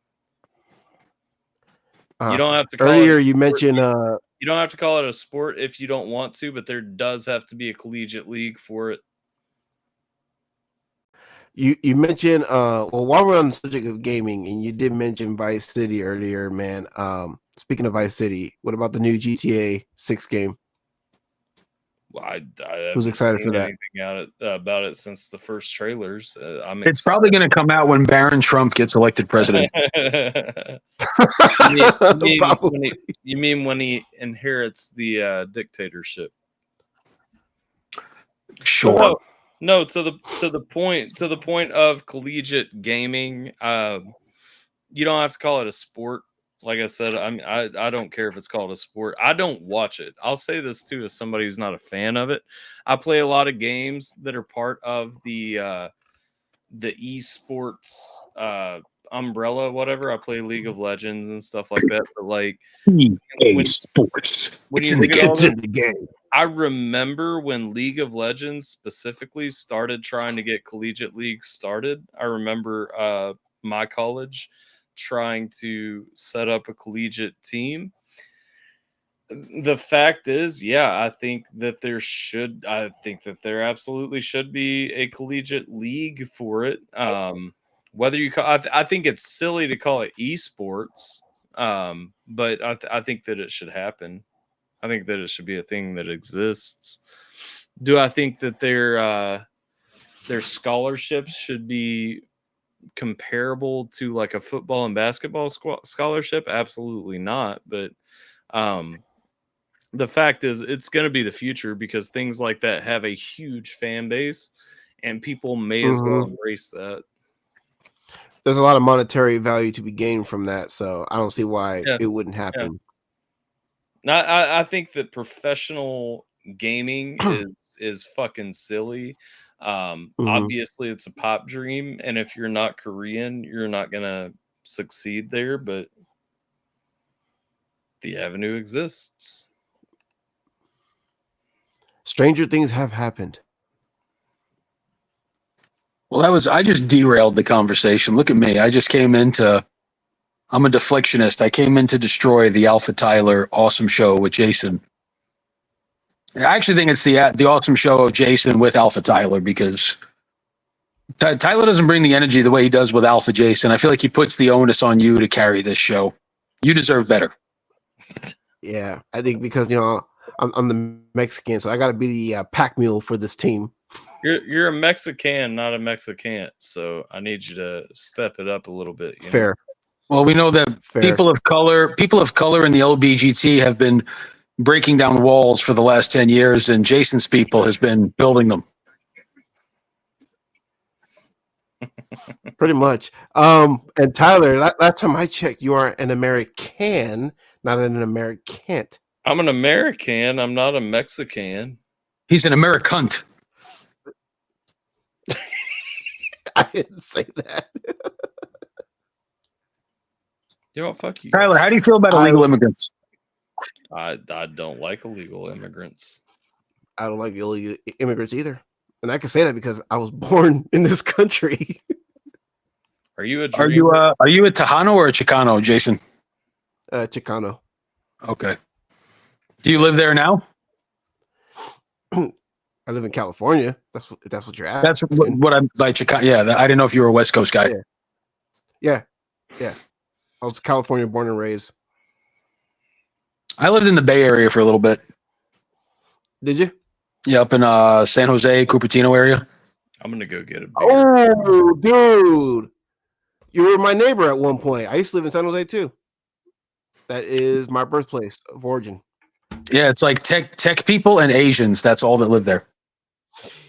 You don't have to call Earlier it you mentioned you don't have to call it a sport if you don't want to, but there does have to be a collegiate league for it. you mentioned well, while we're on the subject of gaming, and you did mention Vice City earlier, man. Speaking of Vice City, what about the new GTA 6 game? Well, I Who's haven't excited seen for that? anything about it since the first trailers. I'm It's probably going to come out when Barron Trump gets elected president. Probably. You mean when he inherits the dictatorship? Sure. No, to the point of collegiate gaming. You don't have to call it a sport. Like I said, I don't care if it's called a sport. I don't watch it. I'll say this too, as somebody who's not a fan of it. I play a lot of games that are part of the esports umbrella, whatever. I play League of Legends and stuff like that. But like sports, when it's you in the look at all game. that, I remember when League of Legends specifically started trying to get collegiate leagues started. I remember my college trying to set up a collegiate team. The fact is, yeah, I think that there absolutely should be a collegiate league for it. Whether you call, I think it's silly to call it esports, but I think that it should happen. I think that it should be a thing that exists. Do I think that their scholarships should be comparable to like a football and basketball scholarship? Absolutely not. But the fact is, it's going to be the future because things like that have a huge fan base, and people may as well embrace that. There's a lot of monetary value to be gained from that, so I don't see why it wouldn't happen. I think that professional gaming is fucking silly. Obviously, it's a pop dream, and if you're not Korean, you're not gonna succeed there. But the avenue exists. Stranger things have happened. Well, I just derailed the conversation. Look at me. I'm a deflectionist. I came in to destroy the AlphaTyler awesome show with Jason. I actually think it's the awesome show of Jason with AlphaTyler because Tyler doesn't bring the energy the way he does with Alpha Jason. I feel like he puts the onus on you to carry this show. You deserve better. Yeah, I think because I'm the Mexican, so I got to be the pack mule for this team. You're a Mexican, not a Mexican. So I need you to step it up a little bit. Fair. Well, we know that people of color in the LBGT have been breaking down walls for the last 10 years, and Jason's people has been building them. Pretty much. And Tyler, last time I checked, you are an American, not an American. I'm an American. I'm not a Mexican. He's an Americunt. I didn't say that. You know what? Fuck you. Tyler, how do you feel about illegal immigrants? I don't like illegal immigrants. I don't like illegal immigrants either. And I can say that because I was born in this country. Are you a Tejano or a Chicano, Jason? Chicano. Okay. Do you live there now? I live in California. That's what you're asking. That's what I'm like. Chicano. Yeah, I didn't know if you were a West Coast guy. Yeah. I was California born and raised. I lived in the Bay Area for a little bit. Did you? Yeah, up in San Jose, Cupertino area. I'm gonna go get a beer. Oh, dude. You were my neighbor at one point. I used to live in San Jose too. That is my birthplace of origin. Yeah, it's like tech people and Asians. That's all that live there.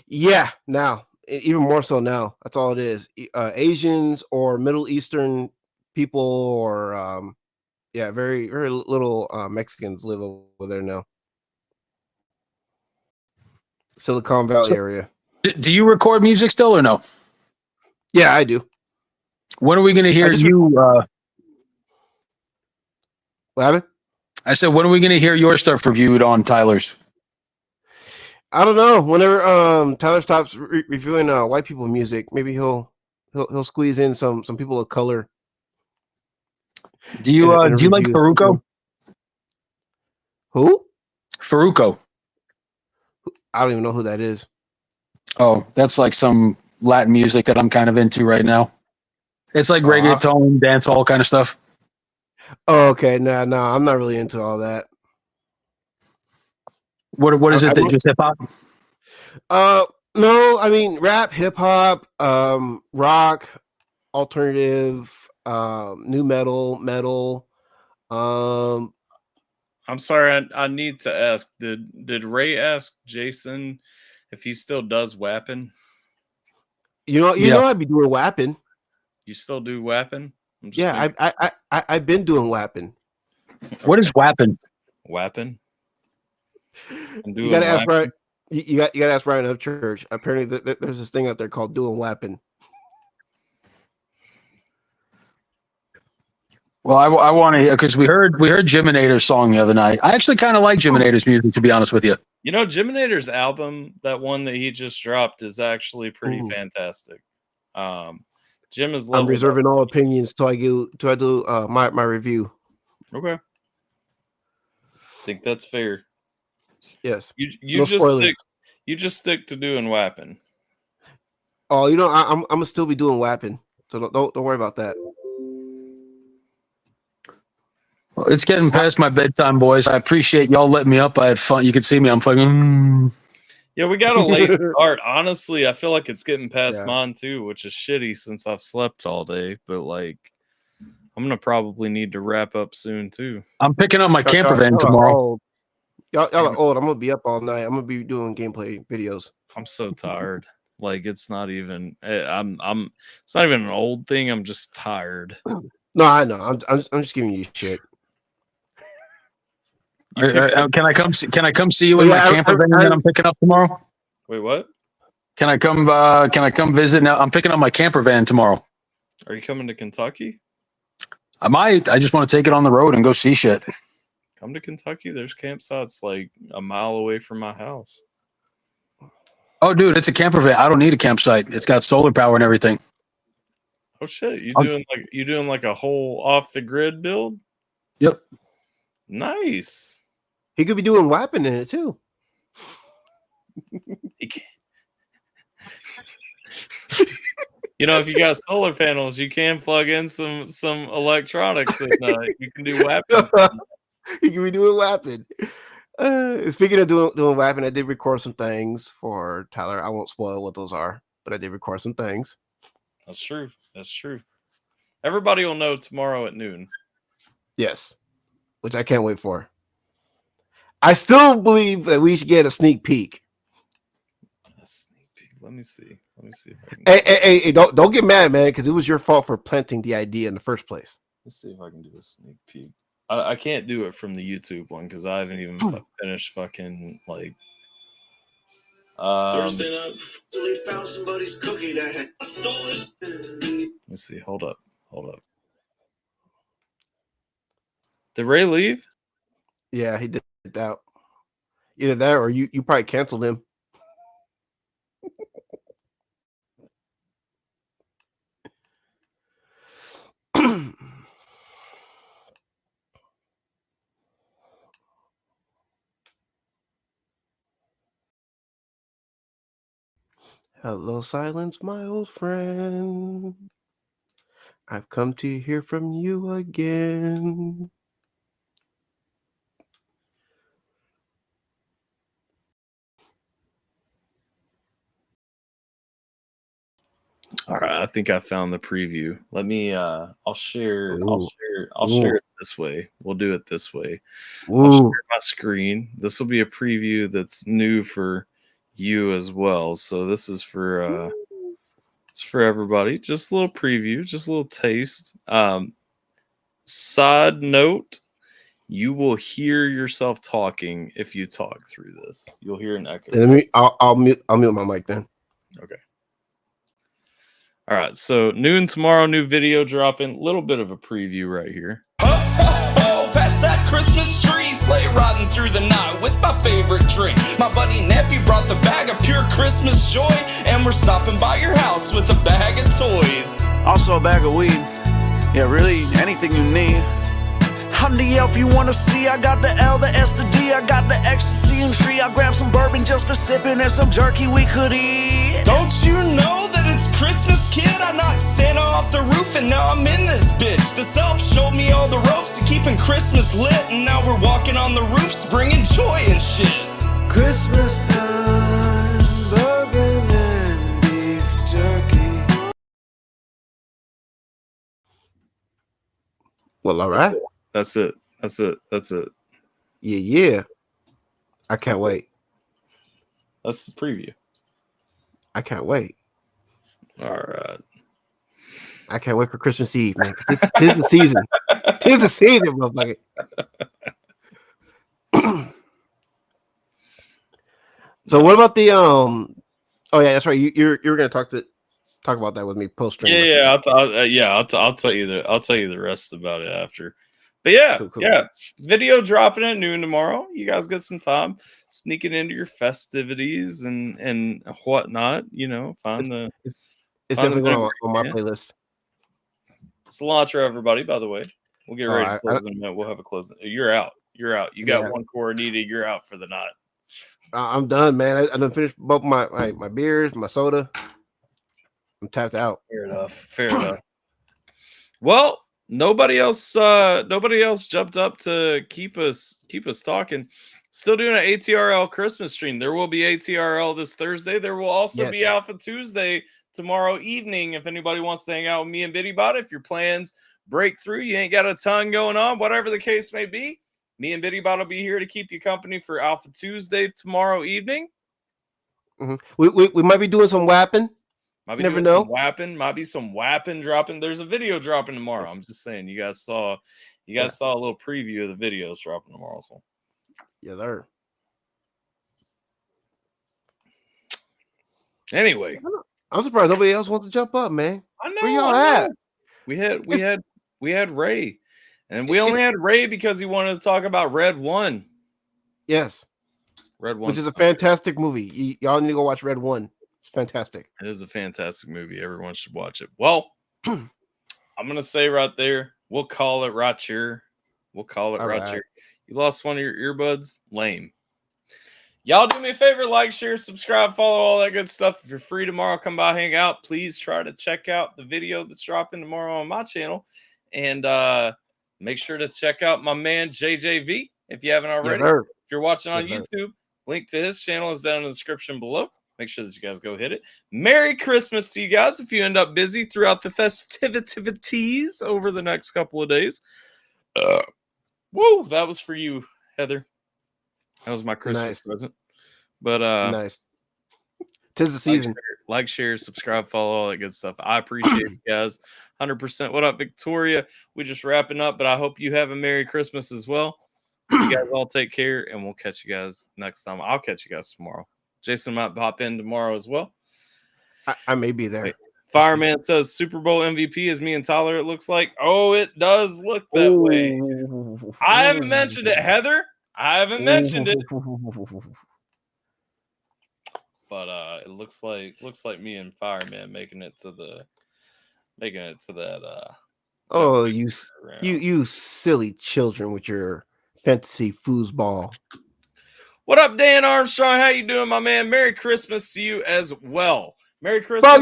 Yeah. Now even more so now. That's all it is. Asians or Middle Eastern people, or yeah, very very little Mexicans live over there now. Silicon Valley So- area. Do you record music still or no? Yeah, I do. When are we going to hear just you? What happened? I said, when are we going to hear your stuff reviewed on Tyler's? I don't know. Whenever Tyler stops reviewing white people music, maybe he'll squeeze in some people of color. Do you in a do you like review. Faruko? Who? Faruko. I don't even know who that is. Oh, that's like some Latin music that I'm kind of into right now. It's like reggaeton, dancehall kind of stuff. Oh, okay. No, I'm not really into all that. What is it that just hip hop? No, I mean rap, hip hop, rock, alternative, new metal. I'm sorry, I need to ask. Did Ray ask Jason if he still does WAPing? You know, I'd be doing WAPing. You still do WAPing? Yeah, I've been doing WAPing. What is WAPing? WAPing? You gotta ask Brian. You got to ask Brian of church. Apparently, there's this thing out there called doing WAPing. Well, I want to hear, because we heard Jiminator's song the other night. I actually kind of like Jiminator's music, to be honest with you. You know, Jiminator's album, that one that he just dropped, is actually pretty fantastic. Jim is. I'm reserving all opinions till I do my review. Okay, I think that's fair. Yes. You No just spoilers. stick to doing WAPing. Oh, you know, I'm gonna still be doing WAPing, so don't worry about that. Well, it's getting past my bedtime, boys. I appreciate y'all letting me up. I had fun. You can see me. I'm fucking. Yeah, we got a late start. Honestly, I feel like it's getting past Yeah. mine too, which is shitty since I've slept all day. But like, I'm gonna probably need to wrap up soon too. I'm picking up my camper van tomorrow. Y'all are old. I'm gonna be up all night. I'm gonna be doing gameplay videos. I'm so tired. Like it's not even. I'm. It's not even an old thing. I'm just tired. No, I know. I'm just giving you shit. Can I come see you in my camper van that I'm picking up tomorrow? Wait, what? Can I come visit now? I'm picking up my camper van tomorrow. Are you coming to Kentucky? I might. I just want to take it on the road and go see shit. Come to Kentucky. There's campsites like a mile away from my house. Oh, dude, it's a camper van. I don't need a campsite. It's got solar power and everything. Oh shit! You doing like a whole off the grid build? Yep. Nice. He could be doing WAPing in it too. You know, if you got solar panels, you can plug in some electronics, and you can do WAPing. He could be doing WAPing. Speaking of doing WAPing, I did record some things for Tyler. I won't spoil what those are, but I did record some things. That's true. That's true. Everybody will know tomorrow at noon. Yes, which I can't wait for. I still believe that we should get a sneak peek. A sneak peek. Let me see. If I can Hey, don't get mad, man, because it was your fault for planting the idea in the first place. Let's see if I can do a sneak peek. I can't do it from the YouTube one because I haven't even finished fucking like. Thursday night, we found somebody's cookie that had stolen. Let's see. Hold up. Did Ray leave? Yeah, he did out. Either that or you probably canceled him. Hello, silence, my old friend. I've come to hear from you again. All right, I think I found the preview. Let me. I'll share it this way. We'll do it this way. I'll share my screen. This will be a preview that's new for you as well. So this is for it's for everybody. Just a little preview, just a little taste. Side note, you will hear yourself talking if you talk through this. You'll hear an echo. I'll mute my mic then. Okay. All right. So noon tomorrow, new video dropping. Little bit of a preview right here. Past that Christmas tree, sleigh riding through the night with my favorite drink. My buddy Neppy brought the bag of pure Christmas joy, and we're stopping by your house with a bag of toys. Also a bag of weed. Yeah, really, anything you need. I'm the elf you wanna see. I got the L, the S, the D. I got the ecstasy and tree. I'll grab some bourbon just for sipping and some jerky we could eat. Don't you know that it's Christmas, kid? I knocked Santa off the roof and now I'm in this bitch. The elf showed me all the ropes to keeping Christmas lit, and now we're walking on the roofs bringing joy and shit. Christmas time, bourbon and beef jerky. Well, all right. That's it. That's it. That's it. Yeah. I can't wait. That's the preview. I can't wait. All right. I can't wait for Christmas Eve, man. Tis the season. Tis the season, motherfucker. So what about the Oh yeah, that's right. You're gonna talk about that with me post stream. Yeah. I'll tell you the rest about it after. But yeah, Cool. yeah. Video dropping at noon tomorrow. You guys get some time sneaking into your festivities and whatnot. You know, find the. It's find the definitely going memory, on my man. playlist. Cilantro, everybody. By the way, we'll get ready to close in a minute. We'll have a closing. You're out. You're out. You got one core needed. You're out for the night. I'm done, man. I done finished both my beers, my soda. I'm tapped out. Fair enough. Fair enough. Well, nobody else jumped up to keep us talking. Still doing an ATRL Christmas stream. There will be ATRL this Thursday. There will also be Alpha Tuesday tomorrow evening. If anybody wants to hang out with me and Biddy Bot, if your plans break through, you ain't got a ton going on, whatever the case may be, me and Biddy Bot will be here to keep you company for Alpha Tuesday tomorrow evening. Mm-hmm. We might be doing some whapping. Never know. Might be some whapping dropping. There's a video dropping tomorrow. I'm just saying, you guys saw a little preview of the videos dropping tomorrow. So. Yeah, there. Anyway, I'm surprised nobody else wants to jump up, man. I know. Where y'all at? We had Ray, and we only had Ray because he wanted to talk about Red One. Yes, Red One, which is a fantastic movie. Y'all need to go watch Red One. It's fantastic. It is a fantastic movie. Everyone should watch it. Well, I'm gonna say right there, we'll call it right here. We'll call it right here. You lost one of your earbuds? Lame. Y'all do me a favor, like, share, subscribe, follow, all that good stuff. If you're free tomorrow, come by, hang out. Please try to check out the video that's dropping tomorrow on my channel. And make sure to check out my man JJV if you haven't already. If you're watching on YouTube, link to his channel is down in the description below. Make sure that you guys go hit it. Merry Christmas to you guys if you end up busy throughout the festivities over the next couple of days. Woo, that was for you, Heather. That was my Christmas present. But nice. 'Tis the season. Like, share, subscribe, follow, all that good stuff. I appreciate you guys. 100%. What up, Victoria? We're just wrapping up, but I hope you have a Merry Christmas as well. You guys all take care, and we'll catch you guys next time. I'll catch you guys tomorrow. Jason might pop in tomorrow as well. I may be there. Fireman says Super Bowl MVP is me and Tyler, it looks like. Oh, it does look that way. I haven't mentioned it, Heather. I haven't mentioned it. But it looks like me and Fireman making it to that oh, you silly children with your fantasy foosball. What up, Dan Armstrong? How you doing, my man? Merry Christmas to you as well. Merry Christmas.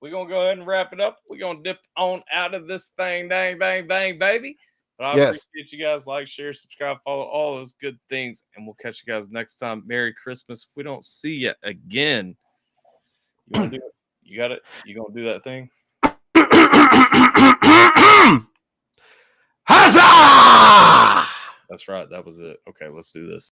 We're going to go ahead and wrap it up. We're going to dip on out of this thing. Dang, bang, bang, baby. But I appreciate you guys. Like, share, subscribe, follow, all those good things. And we'll catch you guys next time. Merry Christmas. If we don't see you again, you want to do it? You got it? You going to do that thing? Huzzah! That's right. That was it. Okay, let's do this.